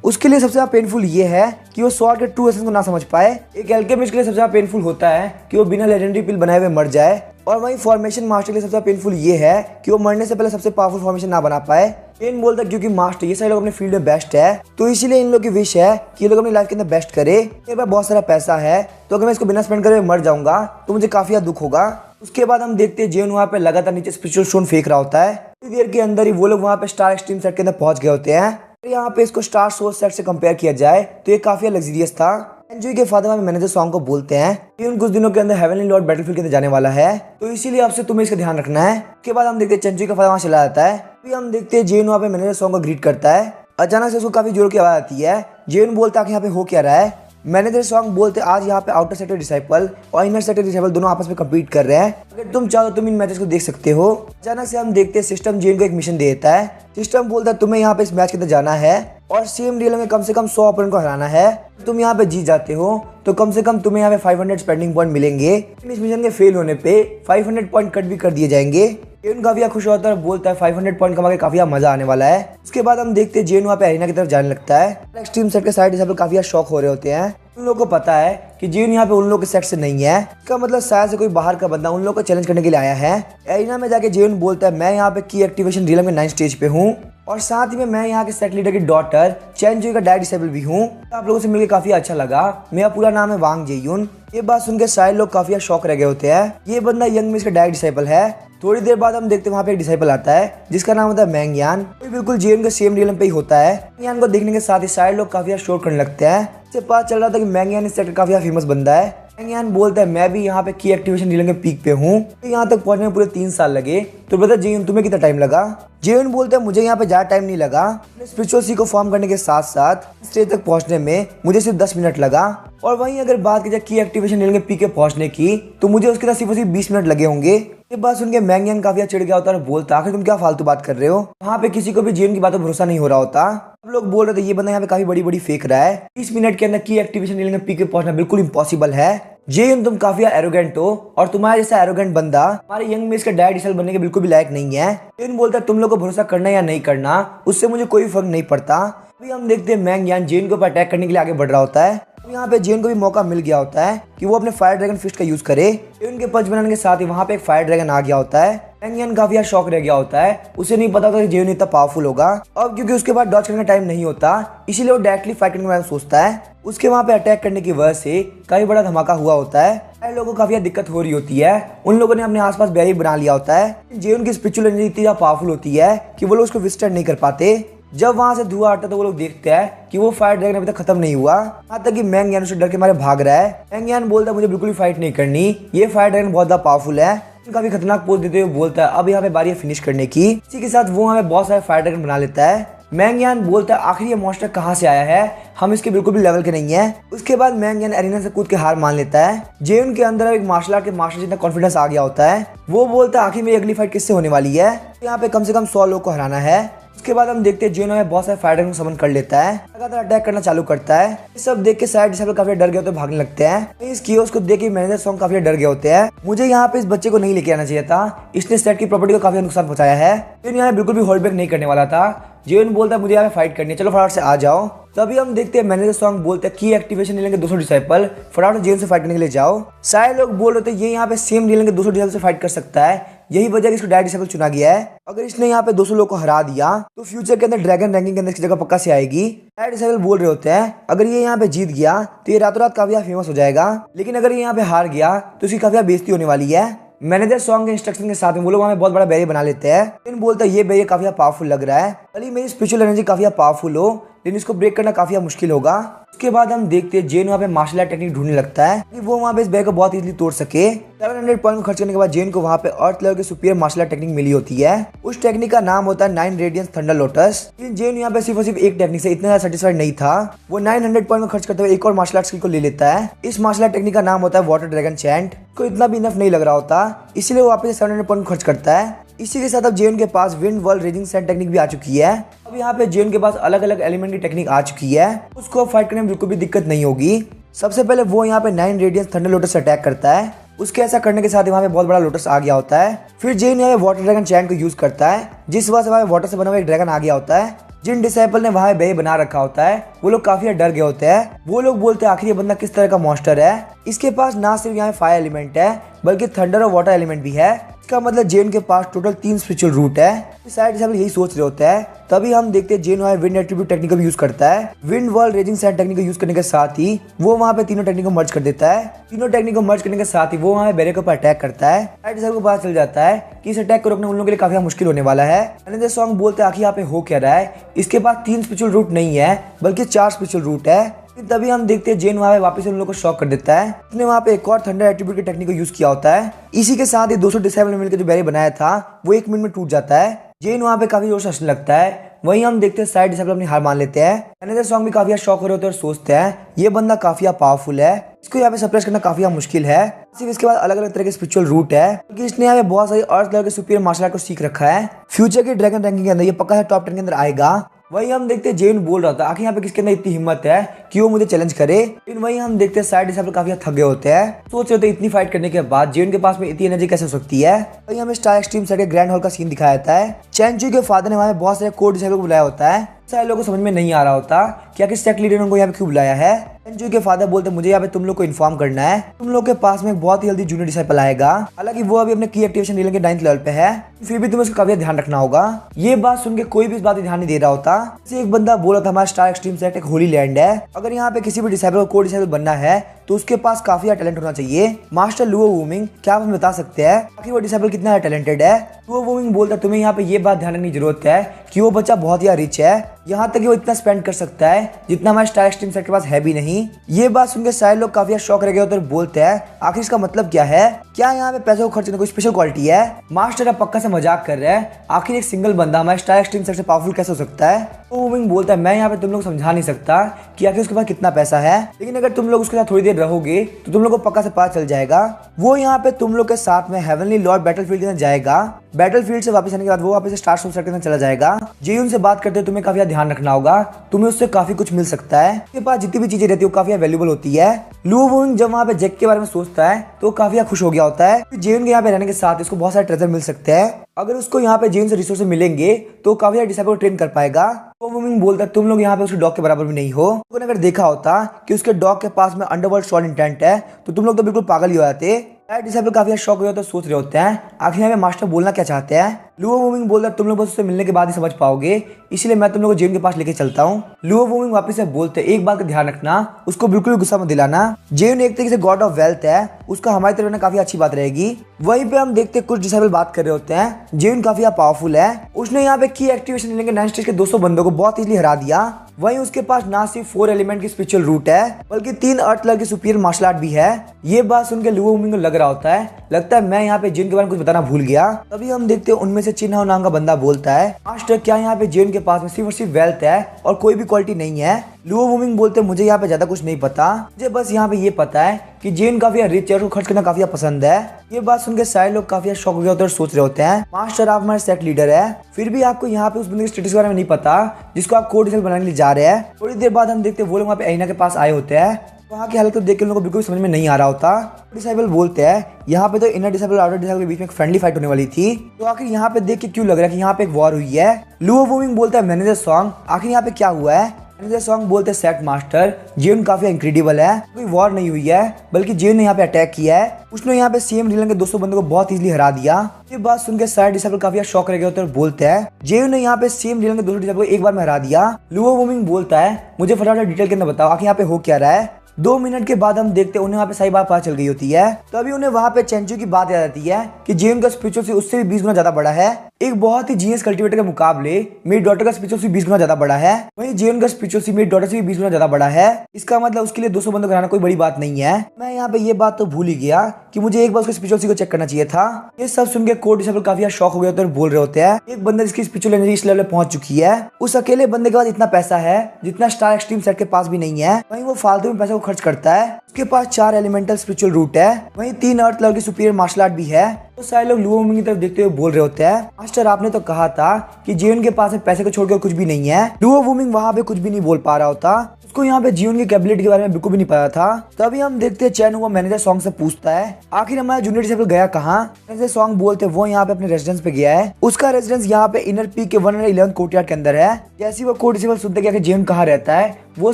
उसके लिए सबसे ज्यादा पेनफुल ये है कि वो स्वॉर्ड के ट्रू एसेंस को ना समझ पाए। एक एल्केमिस्ट के लिए सबसे ज्यादा पेनफुल होता है कि वो बिना लेजेंडरी पिल बनाए हुए मर जाए, और वहीं फॉर्मेशन मास्टर के लिए सबसे ज्यादा पेनफुल ये है कि वो मरने से पहले सबसे पावरफुल फॉर्मेशन ना बना पाए। जेन बोलता है क्योंकि मास्टर ये सारे लोग अपने फील्ड में बेस्ट है तो इसीलिए इन लोग की विश है कि ये लोग अपनी लाइफ के अंदर बेस्ट करे। मेरे पास बहुत सारा पैसा है तो अगर मैं इसको बिना स्पेंड करे मर जाऊंगा तो मुझे काफी दुख होगा। उसके बाद हम देखते हैं जेन वहाँ पे लगातार नीचे स्पिरिचुअल स्टोन फेंक रहा होता है। थोड़ी देर के अंदर ही वो लोग वहाँ पे स्टार एक्सट्रीम सेट के अंदर पहुंच गए होते हैं। यहाँ पे इसको स्टार सोर्स सेट से कंपेयर किया जाए तो ये काफी लग्जरियस था। चेंजुई के फादर वहाँ मैनेजर सॉन्ग को बोलते हैं कि उन कुछ दिनों के अंदर हेवनली लॉर्ड बैटलफील्ड के अंदर जाने वाला है तो इसीलिए आपसे तुम्हें इसका ध्यान रखना है। उसके बाद हम देखते हैं चेंजुई का फादर वहाँ चला जाता है। फिर हम देखते हैं जेन वहाँ पे मैनेजर सॉन्ग को ग्रीट करता है। अचानक से उसको काफी जोर की आवाज आती है। जेन बोलता है कि यहाँ पे हो क्या रहा है। मैनेजर सॉन्ग बोलते आज यहाँ पे आउटर सेक्टर डिसाइपल और इनर सेक्टर डिसाइपल दोनों आपस में कम्पीट कर रहे हैं, अगर तुम चाहो तो तुम इन मैचेस को देख सकते हो। अचानक से हम देखते हैं सिस्टम जेन को एक मिशन देता है। सिस्टम बोलता है तुम्हें यहाँ पे इस मैच के अंदर जाना है और सेम डील में कम से कम 100 ओपोनेंट को हराना है। तुम यहाँ पे जीत जाते हो तो कम से कम तुम्हें यहाँ पे 500 स्पेंडिंग पॉइंट मिलेंगे। इस मिशन के फेल होने पे 500 पॉइंट कट भी कर दिए जाएंगे। जेन काफी खुश होता है और बोलता है 500 पॉइंट कमा के काफी मजा आने वाला है। उसके बाद हम देखते हैं जेन वहाँ पे एरिना की तरफ जाने लगता है। एक्सट्रीम सेट के साइड डिसाइपल काफी शॉक हो रहे होते हैं। उन लोगों को पता है कि जेन यहाँ पे उन लोगों के सेट से नहीं है, इसका मतलब शायद से कोई बाहर का बंदा उन लोगों को चैलेंज करने के लिए आया है। एरिना में जाके जेन बोलता है मैं यहाँ पे की एक्टिवेशन रियल में 9 स्टेज पे हूँ और साथ ही में मैं यहाँ के सेट लीडर की डॉटर चेंजुई का डायरेक्ट डिसेबल भी हूँ। आप लोगों से मिलकर काफी अच्छा लगा। मेरा पूरा नाम है वांग जेयुन। ये बात सुनकर सारे लोग काफी शॉक रह गए होते हैं। ये बंदा यंग मिस का डायरेक्ट डिसेबल है। थोड़ी देर बाद हम देखते हैं वहाँ पे एक डिसाइपल आता है जिसका नाम होता है मैंग यान। वो बिल्कुल जेन के सेम रियलम पे ही होता है। मैंग यान को देखने के साथ ही सारे लोग काफी शोर करने लगते हैं। इससे पता चल रहा था कि मैंग यान इस सेक्टर काफी फेमस बंदा है। मैंग यान बोलता है मैं भी यहाँ पे की एक्टिवेशन रियलम के पीक पे हूँ, तो यहाँ तक पहुंचने में पूरे 3 साल लगे। तो बता जेन तुम्हें कितना टाइम लगा। जेन बोलता है मुझे यहाँ पे ज्यादा टाइम नहीं लगा, स्पिरिचुअल सी को फॉर्म करने के साथ साथ स्टेज तक पहुंचने में मुझे सिर्फ 10 मिनट लगा। और वहीं अगर बात की जाए की एक्टिवेशन रियलम के पीक पे पहुंचने की तो मुझे उसके साथ सिर्फ 20 मिनट लगे होंगे। ये बात सुन के मैंग यान काफी चिढ़ गया होता है और बोलता आखिर तुम क्या फालतू बात कर रहे हो। वहाँ पे किसी को भी जेन की बातों पर भरोसा नहीं हो रहा होता। सब लोग बोल रहे थे ये बंदा यहाँ पे काफी बड़ी बड़ी फेंक रहा है। 30 मिनट के अंदर की एक्टिवेशन रियलम के पीक पे पहुंचना बिल्कुल इम्पॉसिबल है। जेन तुम काफी एरोगेंट हो और तुम्हारे जैसा एरोगेंट बंदा हमारे यंग मिस का डायरेक्ट डिसेबल बनने के बिल्कुल भी लायक नहीं है। जेन बोलता है तुम लोग को भरोसा करना या नहीं करना उससे मुझे कोई फर्क नहीं पड़ता। अभी हम देखते हैं मैंग यान जेन के ऊपर अटैक करने के लिए आगे बढ़ रहा होता है। यहाँ पे जेन को भी मौका मिल गया होता है कि वो अपने फायर ड्रैगन फिस्ट का यूज करे। जेन के पंच बनाने के साथ ही वहाँ पे एक फायर ड्रैगन आ गया होता है। मैंग यान काफी शॉक रह गया होता है। उसे नहीं पता था कि जेन इतना पावरफुल होगा। अब क्योंकि उसके बाद डॉज करने का टाइम नहीं होता इसीलिए वो डायरेक्टली फाइट करने के बारे में सोचता है। उसके वहाँ पे अटैक करने की वजह से काफी बड़ा धमाका हुआ होता है। सारे लोगों को काफी दिक्कत हो रही होती है। उन लोगों ने अपने आसपास बैरियर बना लिया होता है। जेन की स्पिरिचुअल एनर्जी इतनी ज्यादा पावरफुल होती है कि वो लोग उसको विस्टर्न नहीं कर पाते। जब वहां से धुआं आता है तो वो लोग देखते हैं कि वो फायर ड्रैगन अभी तक खत्म नहीं हुआ। यहाँ तक कि मैंग यान उसे डर के मारे भाग रहा है। मैंग यान बोलता है मुझे बिल्कुल भी फाइट नहीं करनी, ये फायर ड्रैगन बहुत ज्यादा पावरफुल है। काफी खतरनाक पोज देते हुए बोलता है अब यहाँ पे बारी है फिनिश करने की। इसी के साथ वो हमें बहुत सारे फायर ड्रैगन बना लेता है। मैंग यान बोलता है आखिर ये मॉन्स्टर कहाँ से आया है, हम इसके बिल्कुल भी लेवल के नहीं है। उसके बाद मैंग यान एरिना से कूद के हार मान लेता है। जेन के अंदर एक मार्शल आर्ट के मास्टर जितना कॉन्फिडेंस आ गया होता है। वो बोलता है आखिर मेरी अगली फाइट किससे होने वाली है, यहाँ पे कम से कम 100 लोग को हराना है। उसके बाद हम देखते हैं जेन में बहुत सारे फायर ड्रैगन को समन कर लेता है, लगातार अटैक करना चालू करता है। ये सब देख के सारे डिसेबल काफी डर गए होते हैं, भागने लगते हैं। इस कियोस्क को देख के मैनेजर सॉन्ग काफी डर गए होते हैं। मुझे यहाँ पे इस बच्चे को नहीं लेके आना चाहिए था, इसने सेट की प्रॉपर्टी को काफी नुकसान पहुंचाया है। जेन यहाँ बिल्कुल भी होल्ड बैक नहीं करने वाला था। जेन बोलता है मुझे यहाँ पे फाइट करनी है, चलो फटाफट से आ जाओ। तभी हम देखते हैं मैनेजर सॉन्ग बोलते हैं की एक्टिवेशन ले लेंगे 200 डिसाइपल, फटाफट जेन से फाइट करने के लिए जाओ। सारे लोग बोल रहे थे ये यहाँ पे सेम ले लेंगे 200 डिसाइपल से फाइट कर सकता है, यही वजह इसको डायरेक्ट डिसेबल चुना गया है। अगर इसने यहाँ पे 200 लोग को हरा दिया तो फ्यूचर के अंदर ड्रैगन रैंकिंग के अंदर इसकी जगह पक्का से आएगी। डायरेक्ट डिसेबल बोल रहे होते हैं अगर ये यहाँ पे जीत गया तो ये रातों रात काफी फेमस हो जाएगा, लेकिन अगर ये यहाँ पे हार गया तो इसकी काफी बेइज्जती होने वाली है। मैनेजर सॉन्ग के इंस्ट्रक्शन के साथ में वो लोग हमें बहुत बड़ा बैरियर बना लेते हैं। लेकिन बोलता है ये बैरियर काफी पावरफुल लग रहा है, भले मेरी स्पिरिचुअल एनर्जी काफी पावरफुल हो लेकिन इसको ब्रेक करना काफी मुश्किल होगा। उसके बाद हम देखते हैं जेन वहाँ पे मार्शल आर्ट टेक्निक ढूंढने लगता है कि वो वहाँ पे इस बैग को बहुत इजीली तोड़ सके। 700 पॉइंट को खर्च करने के बाद जेन को वहाँ पे अर्थ लेवल की सुपीरियर मार्शल आर्ट टेक्निक मिली होती है। उस टेक्निक का नाम होता है 9 रेडियंस थंडर लोटस। लेकिन जेन यहाँ पे सिर्फ और सिर्फ एक टेक्निक से इतना सेटिस्फाइड नहीं था। वो 900 पॉइंट को खर्च करते हुए एक और मार्शल आर्ट स्किल को ले लेता है। इस मार्शल आर्ट टेक्निक का नाम होता है वाटर ड्रैगन चैंट। को इतना भी इनफ नहीं लग रहा होता, इसीलिए वो वापस 700 पॉइंट खर्च करता है। इसी के साथ अब जेन के पास wind world raging sand technique भी आ चुकी है। अब यहाँ पे जेन के पास अलग अलग एलिमेंट की टेक्निक आ चुकी है। उसको फाइट करने में बिल्कुल भी दिक्कत नहीं होगी। सबसे पहले वो यहाँ पे 9 रेडियंस थंडर लोटस से अटैक करता है। उसके ऐसा करने के साथ ही वहाँ पे बहुत बड़ा लोटस आ गया होता है। फिर जेन यहाँ पे वाटर ड्रैगन चैंट को यूज करता है, जिस वजह से वहाँ पे वाटर से बना हुआ एक ड्रैगन आ गया होता है। जिन डिसाइपल ने वहाँ पे बना रखा होता है वो लोग काफी डर गए होते हैं। वो लोग बोलते हैं आखिर ये बंदा किस तरह का मॉन्स्टर है। इसके पास ना सिर्फ यहाँ फायर एलिमेंट है बल्कि थंडर और वाटर एलिमेंट भी है। इसका मतलब जेन के पास टोटल 3 स्पिरिचुअल रूट है। शायद डिसाइपल यही सोच रहे होते हैं। तभी हम देखते हैं जेन वहाँ विंड एट्रीब्यूट टेक्निक का यूज करता है। Wind world raging sand technique का यूज करने के साथ ही वो वहाँ पे तीनों टेक्निक को मर्ज कर देता है। तीनों टेक्निक को मर्ज करने के साथ ही वो वहाँ बैरियर के ऊपर अटैक करता है। डिसाइपल को पता चल जाता है कि इस अटैक को रोकना उन लोगों के लिए काफी मुश्किल होने वाला है। अनदर सॉन्ग बोलते हैं आखिर यहाँ पे हो क्या रहा है। इसके पास 3 स्पिरिचुअल रूट नहीं है बल्कि 4 स्पिरिचुअल रूट है। तभी हम देखते हैं जेन वहाँ पे वापस उन लोगों को शॉक कर देता है। उसने वहाँ पे एक और थंडर एट्रीब्यूट की टेक्निक को यूज किया होता है। इसी के साथ ही 200 डिसाइपल ने मिलकर जो बैरियर बनाया था वो 1 मिनट में टूट जाता है। जेन वहाँ पे काफी जोर से हंसने लगता है। वहीं हम देखते हैं साइड डिसाइपल अपनी हार मान लेते हैं। अनदर सॉन्ग भी काफी शॉक हो रहे होते हैं और सोचते हैं ये बंदा काफी पावरफुल है, इसको यहाँ पे सप्रेस करना काफी मुश्किल है। सिर्फ इसके बाद अलग अलग तरह के स्पिरिचुअल रूट है क्योंकि इसने यहाँ पे बहुत सारी अर्थ लेवल के सुपीरियर मार्शल आर्ट को सीख रखा है। फ्यूचर के ड्रैगन रैंकिंग के अंदर ये पक्का है टॉप 10 के अंदर आएगा। वहीं हम देखते हैं जेन बोल रहा था आखिर यहाँ पे किसके अंदर इतनी हिम्मत है कि वो मुझे चैलेंज करे। लेकिन वहीं हम देखते हैं साइड डिसाइपल काफी थक गए होते हैं। सोच रहे थे इतनी फाइट करने के बाद जेन के पास में इतनी एनर्जी कैसे हो सकती है। वहीं हमें स्टार एक्सट्रीम सेट के ग्रैंड हॉल का सीन दिखाया जाता है। चैनचू के फादर ने वहाँ पे बहुत सारे कोर डिसाइपल को बुलाया होता है। सारे लोगों को समझ में नहीं आ रहा होता कि आखिर सेक्ट लीडर ने उनको यहाँ पे क्यों बुलाया है। चैनचू के फादर बोलते मुझे यहाँ पे तुम लोग को इन्फॉर्म करना है, तुम लोग के पास में बहुत ही जल्दी जूनियर डिसाइपल आएगा। हालांकि वो अभी अपने की एक्टिवेशन रीजन के 9th लेवल पे है, फिर भी तुम्हें उसका काफी ध्यान रखना होगा। ये बात सुन के कोई भी इस बात पर ध्यान नहीं दे रहा होता। एक बंदा बोला था हमारा स्टार एक्सट्रीम सेट एक होली लैंड है, अगर यहाँ पे किसी भी डिसाइपल को कोर डिसाइपल बनना है तो उसके पास काफी टैलेंट होना चाहिए। मास्टर लुओ वूमिंग, क्या आप हमें बता सकते हैं आखिर वो डिसाइपल कितना टैलेंटेड है। लुओ वूमिंग बोलता है तुम्हें यहाँ पे ये बात ध्यान रखने की जरूरत है कि वो बच्चा बहुत ही रिच है, यहाँ तक कि वो इतना स्पेंड कर सकता है जितना हमारे स्टार एक्सट्रीम सेट के पास है भी नहीं। ये बात सुनकर सारे लोग काफी शौक रह गए होते और बोलते हैं आखिर इसका मतलब क्या है, क्या यहाँ पे पैसों को खर्च करने कोई स्पेशल क्वालिटी है। मास्टर अब पक्का से मजाक कर रहे हैं, आखिर एक सिंगल बंदा हमारे स्टार एक्सट्रीम सेट से पावरफुल कैसे हो सकता है। तो वूमिंग बोलता है मैं यहाँ पे तुम लोग समझा नहीं सकता कि आखिर उसके पास कितना पैसा है, लेकिन अगर तुम लोग उसके साथ थोड़ी देर रहोगे तो तुम लोग को पक्का से पता चल जाएगा। वो यहाँ पे तुम लोग के साथ में हेवनली लॉर्ड बैटलफील्ड के अंदर जाएगा। बैटलफील्ड से वापस आने के बाद वो वापस स्टार सोसाइटी के अंदर चला जाएगा। जेयून से बात करते हुए तुम्हें काफी ध्यान रखना होगा, तुम्हें उससे काफी कुछ मिल सकता है। उसके पास जितनी भी चीजें रहती है वो काफी वैल्यूबल होती है। लुओ वूमिंग जब वहाँ पे जैक के बारे में सोचता है तो काफी खुश हो गया होता है। जेयून के यहाँ पे रहने के साथ इसको बहुत सारे ट्रेजर मिल सकते हैं। अगर उसको यहाँ पे जेयून से रिसोर्स मिलेंगे तो काफी डिसाइपल को ट्रेन कर पाएगा। तो वूमिंग बोलता है तुम लोग यहाँ पे उसके डॉग के बराबर भी नहीं हो। तो अगर देखा होता कि उसके डॉग के पास में अंडरवर्ल्ड शॉर्ट इंटेंट है तो तुम लोग तो बिल्कुल पागल ही हो जाते। डिसाइपल काफी शौक हुए होते सोच रहे होते हैं आखिर यहाँ पे मास्टर बोलना क्या चाहते हैं। लुओ वूमिंग बोलता है तुम लोग बस उससे मिलने के बाद ही समझ पाओगे, इसलिए मैं तुम लोग को जेन के पास लेके चलता हूँ। लुओ वूमिंग वापस से बोलते एक बात का ध्यान रखना, उसको बिल्कुल भी गुस्सा मत दिलाना। जेन एक तरीके से गॉड ऑफ वेल्थ है, उसका हमारी तरफ में काफी अच्छी बात रहेगी। वहीं पे हम देखते कुछ डिसाइपल बात कर रहे होते हैं। जेन काफी पावरफुल है, उसने यहाँ पे की एक्टिवेशन लेंगे 9 स्टेज के 200 बंदों को बहुत इजीली हरा दिया। वहीं उसके पास ना सिर्फ 4 एलिमेंट की स्पिरिचुअल रूट है बल्कि 3 अर्थ लेवल की सुपीरियर मार्शल आर्ट भी है। ये बात सुनकर लुओ वूमिंग को लग रहा होता है, लगता है मैं यहाँ पे जेन के बारे में कुछ बताना भूल गया। तभी हम देखते हैं उनमें से चिन्हाओ नाम का बंदा बोलता है मास्टर क्या यहाँ पे जेन के पास में सिर्फ और सिर्फ वेल्थ है और कोई भी क्वालिटी नहीं है। लुओ वूमिंग बोलते मुझे यहाँ पे ज्यादा कुछ नहीं पता, मुझे बस यहाँ पे ये पता है कि जेन काफी रिच है और उसको खर्च करना काफी पसंद है। ये बात सुनकर सारे लोग काफी शौक हो गए होते हैं और सोच रहे होते हैं मास्टर आप हमारे सेक्ट लीडर है, फिर भी आपको यहाँ पे उस बंदे के स्टेटस के बारे में नहीं पता जिसको आप कोड डिसाइपल बनाने के लिए जा रहे हैं। थोड़ी देर बाद हम देखते हैं वो लोग वहाँ पे एना के पास आए होते हैं। वहाँ की हालत को देख के लोगों को बिल्कुल समझ में नहीं आ रहा होता। डिसाइपल बोलते हैं यहाँ पे तो इनर डिसाइपल और आउटर डिसाइपल के बीच में एक फ्रेंडली फाइट होने वाली थी, तो आखिर यहाँ पे देख के क्यों लग रहा है कि यहाँ पे एक वॉर हुई है। लुओ वूमिंग बोलता है मैनेजर सॉन्ग आखिर यहाँ पे क्या हुआ है। मैनेजर सॉन्ग बोलते हैं सेट मास्टर जेन काफी इनक्रेडिबल है, कोई वॉर नहीं हुई है बल्कि जेन ने यहाँ पे अटैक किया है, उसने यहाँ पे सेम रीजन के 200 बंदों को बहुत इजीली हरा दिया। ये बात सुनकर सारे डिसाइपल काफी शौक रह गए होते हैं और बोलते हैं जेन ने यहाँ पे सेम रीजन के 200 डिसाइपल को एक बार में हरा दिया। लुओ वूमिंग बोलता है मुझे फटाफट डिटेल के अंदर बताओ आखिर यहाँ पे हो क्या रहा है। 2 मिनट के बाद हम देखते हैं उन्हें वहाँ पे सही बात पता चल गई होती है। तभी उन्हें वहाँ पे चेंचू की बात याद आती है कि जेन का स्पिरिचुअल से उससे भी 20 गुना ज्यादा बड़ा है। एक बहुत ही जीनियस कल्टीवेटर के मुकाबले मेरी डॉटर का स्पिरिचुअल से 20 गुना ज्यादा बड़ा है। वहीं जेन का स्पिरिचुअल से मेरी डॉटर से भी 20 गुना ज्यादा बड़ा है। इसका मतलब उसके लिए 200 बंदों कराना कोई बड़ी बात नहीं है। मैं यहाँ पे ये बात तो भूल ही गया कि मुझे एक बार उसके स्पिरिचुअल को चेक करना चाहिए था। ये सब सुन के कोड डिसेबल काफी शॉक हो गए होते हैं और बोल रहे होते हैं एक बंदे जिसकी स्पिरिचुअल एनर्जी इस लेवल पे पहुंच चुकी है, उस अकेले बंदे के पास इतना पैसा है जितना स्टार एक्सट्रीम सेट के पास भी नहीं है। वहीं वो फालतू में पैसा को खर्च करता है। उसके पास 4 एलिमेंटल स्पिरिचुअल रूट है, वहीं 3 अर्थ लेवल की सुपीरियर मार्शल आर्ट भी है। तो सारे लोग लुओ वुमिंग की तरफ देखते हुए बोल रहे होते हैं मास्टर आपने तो कहा था कि जियोन के पास पैसे को छोड़कर कुछ भी नहीं है। लुओ वुमिंग वहाँ पे कुछ भी नहीं बोल पा रहा होता। उसको यहाँ पे जियोन की कैपेबिलिटी के बारे में बिल्कुल भी नहीं पता था। तभी हम देखते हैं चैन हुआ मैनेजर सॉन्ग से पूछता है आखिर हमारा जूनियर डिसेबल गया कहाँ। मैनेजर सॉन्ग बोलते वो यहाँ पे अपने रेजिडेंस पे गया है। उसका रेजिडेंस यहाँ पे इनर पीक के 111 कोर्टयार्ड के अंदर है। जैसे वो कोड डिसेबल सुनते कि जियोन कहाँ रहता है, वो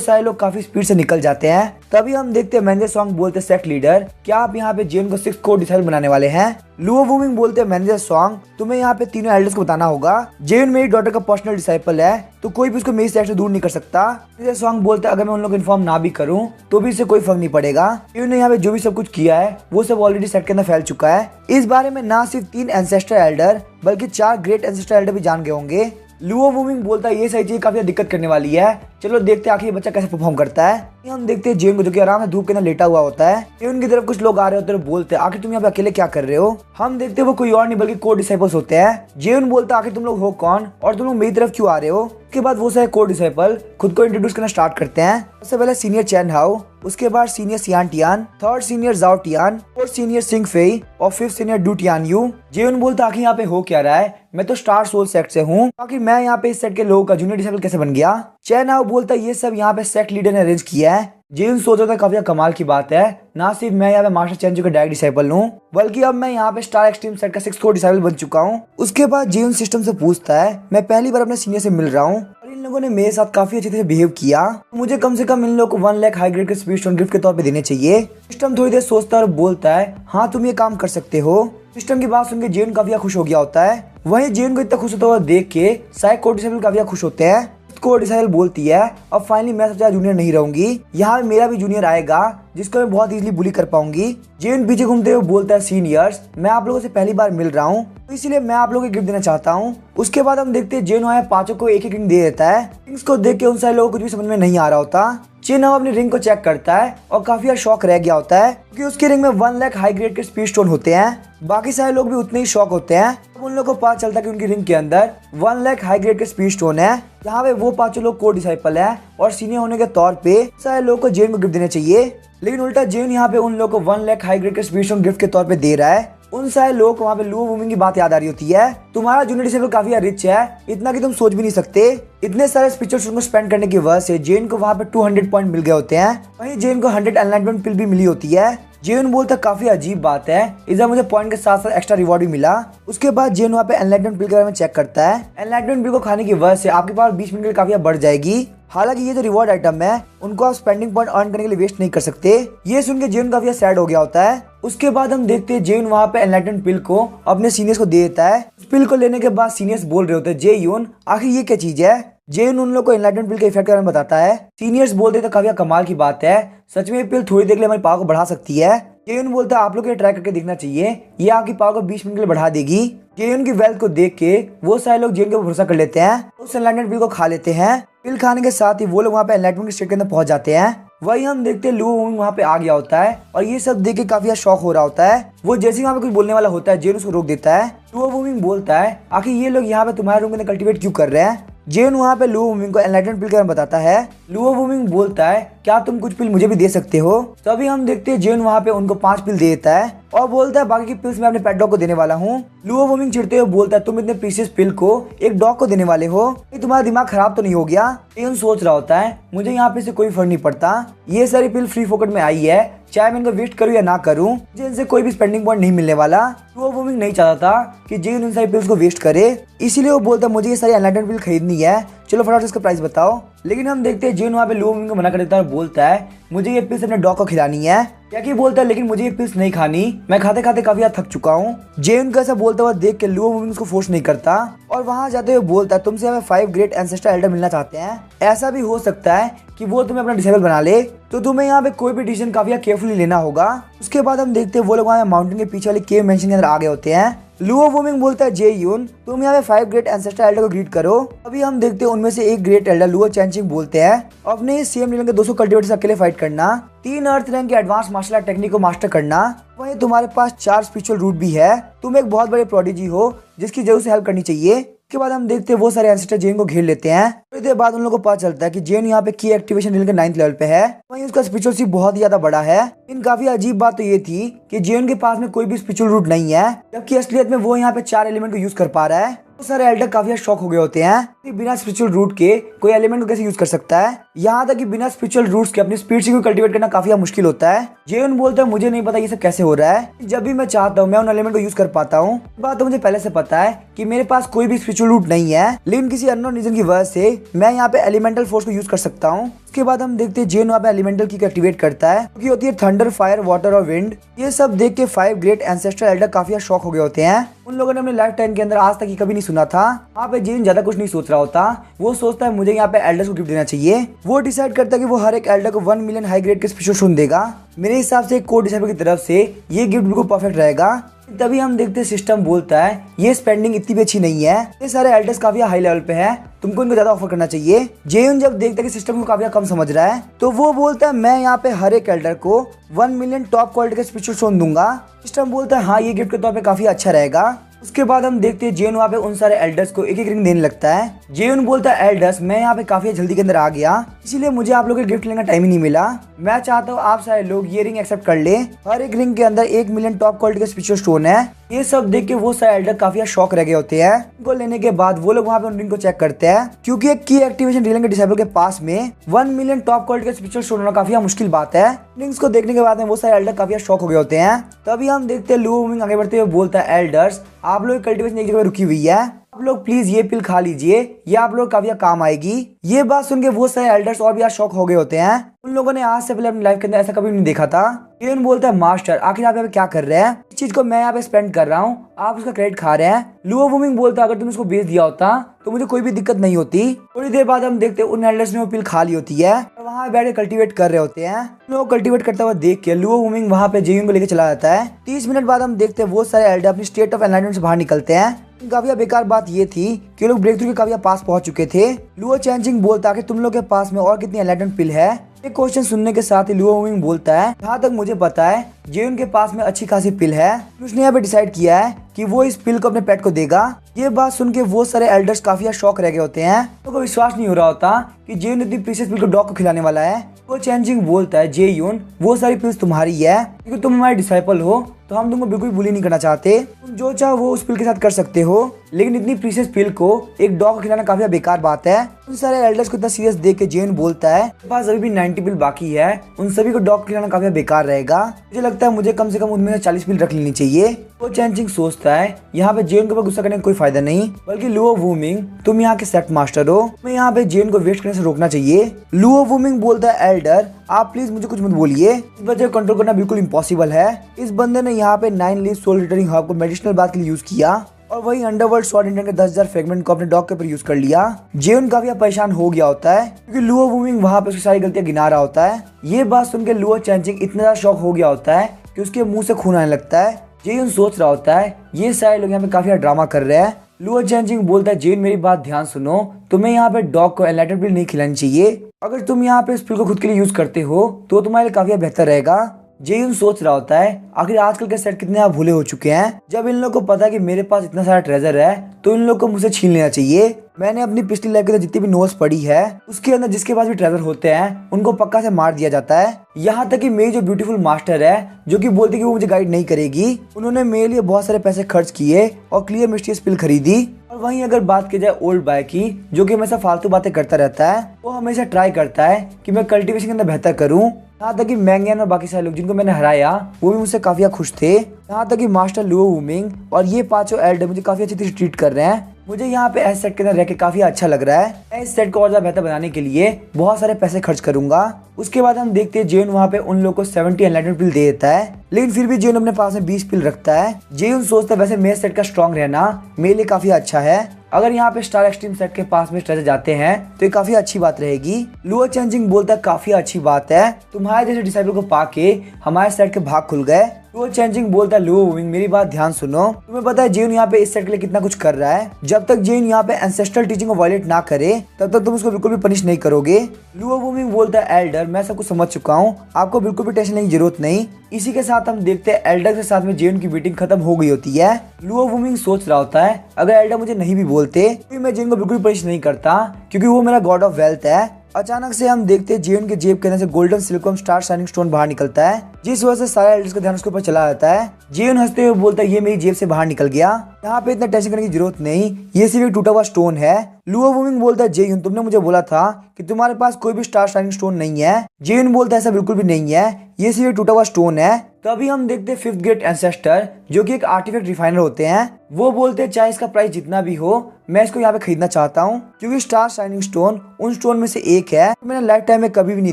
सारे लोग काफी स्पीड से निकल जाते हैं। तभी हम देखते हैं मैनेजर सॉन्ग बोलते सेक्ट लीडर क्या आप यहाँ पे जेन को 6 कोड डिसेबल बनाने वाले हैं। लुओ वुमिंग बोलते हैं मैनेजर सॉन्ग तुम्हें यहाँ पे तीनों एल्डर्स को बताना होगा। जेन मेरी डॉटर का पर्सनल डिसाइपल है तो कोई भी उसको मेरी साइड से दूर नहीं कर सकता। मैनेजर सॉन्ग बोलते अगर मैं उन लोगों को इन्फॉर्म ना भी करूँ तो भी इससे कोई फर्क नहीं पड़ेगा। जेन ने यहाँ पे जो भी सब कुछ किया है वो सब ऑलरेडी सेट के अंदर फैल चुका है। इस बारे में ना सिर्फ 3 एंसेस्टर एल्डर बल्कि 4 ग्रेट एंसेस्टर एल्डर भी जान गए होंगे। लुओ वुमिंग बोलता है ये सही चीज काफी दिक्कत करने वाली है। चलो देखते हैं आखिर ये बच्चा कैसे परफॉर्म करता है। हम देखते हैं जेन को जो कि आराम से धूप के अंदर लेटा हुआ होता है। जेन की तरफ कुछ लोग आ रहे होते हैं, बोलते हैं आखिर तुम यहाँ पे अकेले क्या कर रहे हो। हम देखते हैं वो कोई और नहीं बल्कि कोड डिसाइपल्स होते हैं। जेन बोलता है आखिर तुम लोग हो कौन और तुम लोग मेरी तरफ क्यों आ रहे हो। उसके बाद वो सारे कोड डिसाइपल खुद को इंट्रोड्यूस करना स्टार्ट करते हैं। सबसे पहले सीनियर चैन हाउ, उसके बाद senior Xian Tian, 3rd senior Zhao Tian, 4th senior Xing Fei और 5th senior Du Tian Yu. Jen बोलता आखिर यहाँ पे हो क्या रहा है, मैं तो स्टार सोल सेट से हूँ, आखिर मैं यहाँ पे इस सेट के लोगों का जूनियर डिसाइपल कैसे बन गया। चैन हाउ बोलता ये सब यहाँ पे सेट लीडर ने अरेंज किया है। जेन सोच रहा था काफी कमाल की बात है, ना सिर्फ मैं यहाँ पे मास्टर चेंजू का डायरेक्ट डिसाइपल हूँ बल्कि अब मैं यहाँ पे स्टार एक्सट्रीम सेट का 6th कोर डिसाइपल बन चुका हूँ। उसके बाद जेन सिस्टम से पूछता है मैं पहली बार अपने सीनियर से मिल रहा हूँ और इन लोगों ने मेरे साथ काफी अच्छे से बिहेव किया, मुझे कम से कम इन लोगों को 1 लाख हाई ग्रेड के स्पीड स्टोन गिफ्ट के तौर पे देने चाहिए। सिस्टम थोड़ी देर सोचता है और बोलता है हाँ तुम ये काम कर सकते हो। सिस्टम की बात सुनकर जेन काफी खुश हो गया होता है। वहीं जेन को इतना खुश होता हुआ देख के सारे कोर डिसाइपल काफी खुश होते हैं। कोड डिसाइपल बोलती है अब फाइनली मैं सबसे ज्यादा जूनियर नहीं रहूंगी, यहाँ मेरा भी जूनियर आएगा जिसको मैं बहुत इजीली बुली कर पाऊंगी। जेन पीछे घूमते हुए बोलता है सीनियर्स मैं आप लोगों से पहली बार मिल रहा हूँ तो इसीलिए मैं आप लोगों को गिफ्ट देना चाहता हूँ। उसके बाद हम देखते हैं जेन वहाँ 5 को एक रिंग दे देता है। रिंग्स को देख के उन सारे लोगों को कुछ भी समझ में नहीं आ रहा होता। जेन अपनी रिंग को चेक करता है और काफी शॉक रह गया होता है क्योंकि उसकी रिंग में 1 लाख हाई ग्रेड के स्पीड स्टोन होते हैं। बाकी सारे लोग भी उतने ही शॉक होते हैं। अब उन लोगों को पता चलता है कि उनकी रिंग के अंदर 1 लाख हाई ग्रेड के स्पीड स्टोन है। यहाँ पे वो 5 लोग कोर डिसाइपल है और सीनियर होने के तौर पे सारे लोग को जेन को गिफ्ट देना चाहिए, लेकिन उल्टा जेन यहाँ पे उन लोगों को 1 लाख हाई ग्रेड के स्पीड स्टोन गिफ्ट के तौर पे दे रहा है। उन सारे लोगों को वहाँ पे लुओ वुमिंग की बात याद आ रही होती है तुम्हारा जूनियर डिसाइपल काफी रिच है, इतना कि तुम सोच भी नहीं सकते। इतने सारे स्पिरिचुअल स्टोन को स्पेंड करने की वजह से जेन को वहाँ पे 200 पॉइंट मिल गए होते हैं। वहीं जेन को 100 एनलाइटमेंट पिल भी मिली होती है। जेन बोलता काफी अजीब बात है, इस बार मुझे पॉइंट के साथ साथ एक्स्ट्रा रिवॉर्ड भी मिला। उसके बाद जेन वहाँ पे एनलाइटमेंट पिल के बारे में चेक करता है। एनलाइटमेंट पिल को खाने की वजह से आपके पास 20 मिनट के लिए काफी बढ़ जाएगी। हालांकि ये जो रिवॉर्ड आइटम है उनको आप स्पेंडिंग पॉइंट अर्न करने के लिए वेस्ट नहीं कर सकते। ये सुन के जेन काफी सैड हो गया होता है। उसके बाद हम देखते हैं जेन वहाँ पे एनलाइटमेंट पिल को अपने सीनियर्स को दे देता है। उस पिल को लेने के बाद सीनियर्स बोल रहे होते हैं जे यून आखिर ये क्या चीज है। जेन उन लोग को एनलाइटमेंट पिल के इफेक्ट के बारे में बताता है। सीनियर्स बोलते तो काफी कमाल की बात है, सच में ये पिल थोड़ी देर के लिए हमारी पावर को बढ़ा सकती है। जेन बोलता है आप लोग को ट्राई करके देखना चाहिए, ये आपकी पावर को 20 मिनट के लिए बढ़ा देगी। जेन की वेल्थ को देख के वो सारे लोग जेन के ऊपर भरोसा कर लेते हैं, उस एनलाइटमेंट पिल को खा लेते हैं। पिल खाने के साथ ही वो लोग वहाँ पे एनलाइटमेंट स्टेट के अंदर पहुंच जाते हैं। वही हम देखते हैं लुओ वुमिंग वहाँ पे आ गया होता है और ये सब देख के काफी शॉक हो रहा होता है। वो जैसे ही वहाँ पे कुछ बोलने वाला होता है जेन उसको रोक देता है। लुओ वुमिंग बोलता है आखिर ये लोग यहाँ पे तुम्हारे रूम के अंदर कल्टीवेट क्यों कर रहे हैं। जेन वहाँ पे लुओ वुमिंग को एनलाइटमेंट पिल के बारे में बताता है। लुओ वुमिंग बोलता है क्या तुम कुछ पिल मुझे भी दे सकते हो। तभी हम देखते हैं जेन वहाँ पे उनको 5 पिल दे देता है और बोलता है बाकी की पिल्स मैं अपने पेट डॉग को देने वाला हूँ। लुओ वुमिंग चिढ़ते हुए बोलता है तुम इतने प्रीशियस पिल को एक डॉग को देने वाले हो, ये तुम्हारा दिमाग खराब तो नहीं हो गया। जेन सोच रहा होता है मुझे यहाँ पे से कोई फर्क नहीं पड़ता, ये सारी पिल फ्री फोकट में आई है, चाहे मैं इनको वेस्ट करूँ या ना करूँ, मुझे इनसे कोई भी स्पेंडिंग पॉइंट नहीं मिलने वाला। लुओ वुमिंग नहीं चाहता था कि जेन इन सारी पिल्स को वेस्ट करे, इसीलिए वो बोलता है मुझे ये सारी एनलाइटमेंट पिल खरीदनी है, चलो फटाफट इसका प्राइस बताओ। लेकिन हम देखते हैं जेन वहाँ पे लुओ वुमिंग को मना कर देता है और बोलता है मुझे ये पिल्स अपने डॉग को खिलानी है। क्या कि बोलता है लेकिन मुझे ये पिल्स नहीं खानी, मैं खाते खाते काफी थक चुका हूँ। जेन को ऐसा बोलता हुआ देख के लुओ वुमिंग उसको फोर्स नहीं करता और वहाँ जाते हुए बोलता है तुमसे हमें 5 ग्रेट एंसेस्टर एल्डर मिलना चाहते हैं। ऐसा भी हो सकता है कि वो तुम्हें अपना डिसेबल बना ले, तो तुम्हें यहाँ पे कोई भी डिसीजन काफी केयरफुली लेना होगा। उसके बाद हम देखते हैं वो लोग वहाँ माउंटेन के पीछे वाले केव मेंशन के अंदर आ गए होते हैं। लुओ वूमिंग बोलता है जे यून तुम यहाँ पे 5 ग्रेट एंसेस्टर एल्डर को ग्रीट करो। अभी हम देखते हैं उनमें से एक ग्रेट एल्डर लुओ चैनचिंग बोलते हैं अपने इस सेम रीजन के 200 कल्टिवेटर्स अकेले फाइट करना, 3 अर्थ रैंक के एडवांस मार्शल आर्ट टेक्निक को मास्टर करना, वहीं तुम्हारे पास 4 स्पिरिचुअल रूट भी है, तुम एक बहुत बड़े प्रोडिजी हो जिसकी जरूर से हेल्प करनी चाहिए। उसके बाद हम देखते हैं वो सारे एंसेस्टर जेन को घेर लेते हैं। थोड़ी देर बाद उन लोगों को पता चलता है कि जेन यहाँ पे की एक्टिवेशन रीजन के 9th लेवल पे है, वहीं उसका स्पिरिचुअल सी बहुत ही ज्यादा बड़ा है। इन काफी अजीब बात तो ये थी कि जेन के पास में कोई भी स्पिरिचुअल रूट नहीं है, जबकि असलियत में वो यहाँ पे 4 एलिमेंट को यूज कर पा रहा है। तो सारे एल्डर काफी शॉक हो गए होते हैं कि बिना स्पिरिचुअल रूट के कोई एलिमेंट को कैसे यूज कर सकता है। यहाँ तक कि बिना स्पिरिचुअल रूट्स के अपनी स्पिरिट को कल्टीवेट करना काफी मुश्किल होता है। जेन बोलता है मुझे नहीं पता ये सब कैसे हो रहा है, जब भी मैं चाहता हूँ मैं उन एलिमेंट को यूज कर पाता हूँ। बात तो मुझे पहले से पता है कि मेरे पास कोई भी स्पिरिचुअल रूट नहीं है, लेकिन किसी अननोन रीजन की वजह से मैं यहाँ पे एलिमेंटल फोर्स को यूज कर सकता हूँ। उसके बाद हम देखते हैं जेन वहाँ पे एलिमेंटल की एक्टिवेट करता है, क्योंकि होती है थंडर, फायर, वाटर और विंड। ये सब देख के 5 ग्रेट एंसेस्टर एल्डर काफी शॉक हो गए होते हैं। उन लोगों ने अपने लाइफ टाइम के अंदर आज तक कभी नहीं सुना था। वहाँ पे जेन ज्यादा कुछ नहीं सोच रहा होता, वो सोचता है मुझे यहाँ पे एल्डर्स को गिफ्ट देना चाहिए। वो डिसाइड करता है कि वो हर एक एल्डर को 1 मिलियन हाई ग्रेड के स्पेशल स्टोन देगा। मेरे हिसाब से कोड डिसाइडर की तरफ से ये गिफ्ट बिल्कुल परफेक्ट रहेगा। तभी हम देखते हैं सिस्टम बोलता है ये स्पेंडिंग इतनी भी अच्छी नहीं है, ये सारे एल्डर्स काफी हाई लेवल पे है, तुमको इनको ज्यादा ऑफर करना चाहिए। जेयून जब देखता है कि सिस्टम को काफी कम समझ रहा है, तो वो बोलता है मैं यहाँ पे हर एक एल्डर को 1 मिलियन टॉप क्वालिटी का स्पिरिचुअल स्टोन दूंगा। सिस्टम बोलता है हाँ ये गिफ्ट के तौर पे काफी अच्छा रहेगा। उसके बाद हम देखते हैं जेन वहाँ पे उन सारे एल्डर्स को एक एक रिंग देने लगता है। जेन बोलता है एल्डर्स मैं यहाँ पे काफी जल्दी के अंदर आ गया, इसीलिए मुझे आप लोगों के गिफ्ट लेने का टाइम ही नहीं मिला। मैं चाहता हूँ आप सारे लोग ये रिंग एक्सेप्ट कर ले। हर एक रिंग के अंदर 1 मिलियन टॉप क्वालिटी का स्पिरिचुअल स्टोन है। ये सब देख के वो सारे एल्डर काफी शॉक रह गए होते हैं। इनको लेने के बाद वो लोग वहाँ पे उन रिंग को चेक करते हैं, क्योंकि एक की एक्टिवेशन रीजन के डिसेबल के पास में 1 मिलियन टॉप क्वालिटी का स्पिरिचुअल स्टोन होना काफी मुश्किल बात है। रिंग्स को देखने के बाद में वो सारे एल्डर काफी शॉक हो गए होते हैं। तभी हम देखते हैं लुओ वूमिंग आगे बढ़ते हुए बोलता है एल्डर्स आप लोग कल्टीवेशन एक जगह रुकी हुई है, आप लोग प्लीज ये पिल खा लीजिए, ये आप लोग काफी काम आएगी। ये बात सुन के वो सारे एल्डर्स और भी शॉक हो गए होते हैं। उन लोगों ने आज से पहले अपनी लाइफ के अंदर ऐसा कभी नहीं देखा था। जेन बोलता है मास्टर आखिर आप यहाँ पे क्या कर रहे हैं, इस चीज को मैं यहाँ पे स्पेंड कर रहा हूँ, आप उसका क्रेडिट खा रहे हैं। लुओ वूमिंग बोलता है अगर तुम इसको बेच दिया होता तो मुझे कोई भी दिक्कत नहीं होती। थोड़ी देर बाद हम देखते हैं उन एल्डर्स ने वो पिल खा ली होती है और वहाँ बैठ के कल्टीवेट कर रहे होते हैं। लोग कल्टीवेट करता हुआ देख के लुओ वूमिंग वहाँ पे जेन को लेकर चला जाता है। 30 मिनट बाद हम देखते हैं वो सारे एल्डर अपनी स्टेट ऑफ एनलाइटमेंट से बाहर निकलते हैं। काफी बेकार बात ये थी कि लोग ब्रेक थ्रू के काफी पास पहुंच चुके थे। लुओ चैनचिंग बोलता है कि तुम लोग के पास में और कितनी एनलाइटमेंट पिल है। एक क्वेश्चन सुनने के साथ ही लुओ वूमिंग बोलता है जहाँ तक मुझे पता है जेन के पास में अच्छी खासी पिल है, उसने यहाँ पे डिसाइड किया है कि वो इस पिल को अपने पेट को देगा। ये बात सुन के वो सारे एल्डर्स काफी शॉक रह गए होते हैं। उनको विश्वास नहीं हो रहा होता कि जेन इतनी प्रीशियस पिल को डॉग को खिलाने वाला है। वो चैनचिंग बोलता है जे यून वो सारी पिल्स तुम्हारी है, क्योंकि तुम हमारे डिसाइपल हो तो हम तुमको बिल्कुल बुली नहीं करना चाहते। तुम जो चाहो वो उस पिल के साथ कर सकते हो, लेकिन इतनी प्रीशियस पिल को एक डॉग को खिलाना काफी बेकार बात है। उन सारे एल्डर्स को इतना सीरियस देख के जेन बोलता है पास अभी भी 90 पिल बाकी है, उन सभी को डॉग खिलाना काफी बेकार रहेगा। मुझे लगता है मुझे कम से कम उनमें 40 पिल रख लेनी चाहिए। वो चैनचिंग सोचता है यहाँ पे जेन के ऊपर गुस्सा करने का कोई फायदा नहीं, बल्कि लुओ वूमिंग तुम यहाँ के सेट मास्टर हो, मैं यहाँ पे जेन को वेस्ट करने से रोकना चाहिए। लुओ वूमिंग बोलता है एल्डर आप प्लीज मुझे कुछ मत बोलिए, इस बच्चे को कंट्रोल करना बिल्कुल इम्पॉसिबल है। इस बंदे ने यहाँ पे 9 लीफ सोल रिटर्निंग हर्ब को मेडिसिनल बात के लिए यूज किया और वही अंडरवर्ल्ड स्वॉर्ड इंडियन के 10,000 फ्रेगमेंट को अपने डॉग के ऊपर यूज कर लिया। जेन काफी परेशान हो गया होता है, क्योंकि लुओ वूमिंग वहाँ पे उसकी सारी गलतियां गिना रहा होता है। ये बात सुन के लुओ चैनचिंग इतना ज्यादा शॉक हो गया होता है कि उसके मुंह से खून आने लगता है। जेन सोच रहा होता है ये सारे लोग यहाँ पे काफी ड्रामा कर रहे हैं। लुओ चैनचिंग बोलता है जेन मेरी बात ध्यान सुनो, तुम्हें यहाँ पे डॉग को एनलाइटेड पिल नहीं खिलानी चाहिए। अगर तुम यहाँ पे इस पिल को खुद के लिए यूज करते हो तो तुम्हारे लिए काफी बेहतर रहेगा। जेन सोच रहा होता है आखिर आजकल के सेट कितने भूले हो चुके हैं। जब इन लोगों को पता है कि मेरे पास इतना सारा ट्रेजर है तो इन लोगों को मुझसे छीन लेना चाहिए। मैंने अपनी पिछली लाइफ के अंदर जितनी भी नोट्स पढ़ी है उसके अंदर जिसके पास भी ट्रेजर होते हैं उनको पक्का से मार दिया जाता है। यहाँ तक कि मेरी जो ब्यूटीफुल मास्टर है जो कि बोलती कि वो मुझे गाइड नहीं करेगी, उन्होंने मेरे लिए बहुत सारे पैसे खर्च किए और क्लियर मिस्टीरियस पिल खरीदी। और वहीं अगर बात की जाए ओल्ड बाय की, जो कि हमेशा फालतू बातें करता रहता है, वो हमेशा ट्राई करता है कि मैं कल्टीवेशन के अंदर बेहतर करूँ। यहाँ तक कि मैंगन और बाकी सारे लोग जिनको मैंने हराया वो भी मुझसे काफी खुश थे। यहाँ तक कि मास्टर लुओ वूमिंग और ये 5 एल्डर मुझे काफी अच्छी तरह ट्रीट कर रहे हैं। मुझे यहाँ पे इस सेट के अंदर रह के काफी अच्छा लग रहा है। मैं इस सेट को और ज्यादा बेहतर बनाने के लिए बहुत सारे पैसे खर्च करूंगा। उसके बाद हम देखते हैं जेन वहाँ पे उन लोगों को 70 एनलाइटमेंट पिल दे देता है, लेकिन फिर भी जेन अपने पास में 20 पिल रखता है। जेन सोचता है वैसे मेरे सेट का स्ट्रॉन्ग रहना मेरे लिए काफी अच्छा है, अगर यहाँ पे स्टार एक्सट्रीम सेट के पास में स्ट्रेचर जाते हैं तो ये काफी अच्छी बात रहेगी। लुओ चेंजिंग बोलता है काफी अच्छी बात है, तुम्हारे जैसे डिसाइपल को पाके हमारे सेट के भाग खुल गए। लुओ चेंजिंग बोलता है लुओ वूमिंग मेरी बात ध्यान सुनो, तुम्हें पता है जेन यहाँ पे इस सेट के लिए कितना कुछ कर रहा है, जब तक जेन यहाँ पे एंसेस्ट्रल टीचिंग को वायलेट ना करे तब तक तुम उसको बिल्कुल भी पनिश नहीं करोगे। लुओ वूमिंग बोलता है एल्डर मैं सब कुछ समझ चुका हूँ, आपको बिल्कुल भी टेंशन लेने की जरूरत नहीं। इसी के साथ हम देखते हैं एल्डर के साथ में जेन की मीटिंग खत्म हो गई होती है। लुओ वूमिंग सोच रहा होता है अगर एल्डर मुझे नहीं भी बोलते तो मैं जेन को बिल्कुल पनिश नहीं करता क्योंकि वो मेरा गॉड ऑफ वेल्थ है। अचानक से हम देखते हैं जेन के जेब के अंदर से golden silicon star shining stone बाहर निकलता है, जिस वजह से सारे एल्डर्स का ध्यान उसके ऊपर चला जाता है। जेन हंसते हुए बोलता है ये मेरी जेब से बाहर निकल गया, यहाँ पे इतना टेंशन करने की जरूरत नहीं, ये सिर्फ एक टूटा हुआ स्टोन है। लुओ वूमिंग बोलता है जेन तुमने मुझे बोला था कि तुम्हारे पास कोई भी स्टार शाइनिंग स्टोन नहीं है। जेन बोलता है ऐसा बिल्कुल भी नहीं है, ये सिर्फ एक टूटा हुआ स्टोन है। तभी हम देखते हैं 5th ग्रेट एंसेस्टर जो कि एक आर्टिफैक्ट रिफाइनर होते हैं, वो बोलते हैं चाहे इसका प्राइस जितना भी हो मैं इसको यहाँ पे खरीदना चाहता हूँ क्योंकि स्टार शाइनिंग स्टोन उन स्टोन में से एक है मैंने लाइफ टाइम में कभी भी नहीं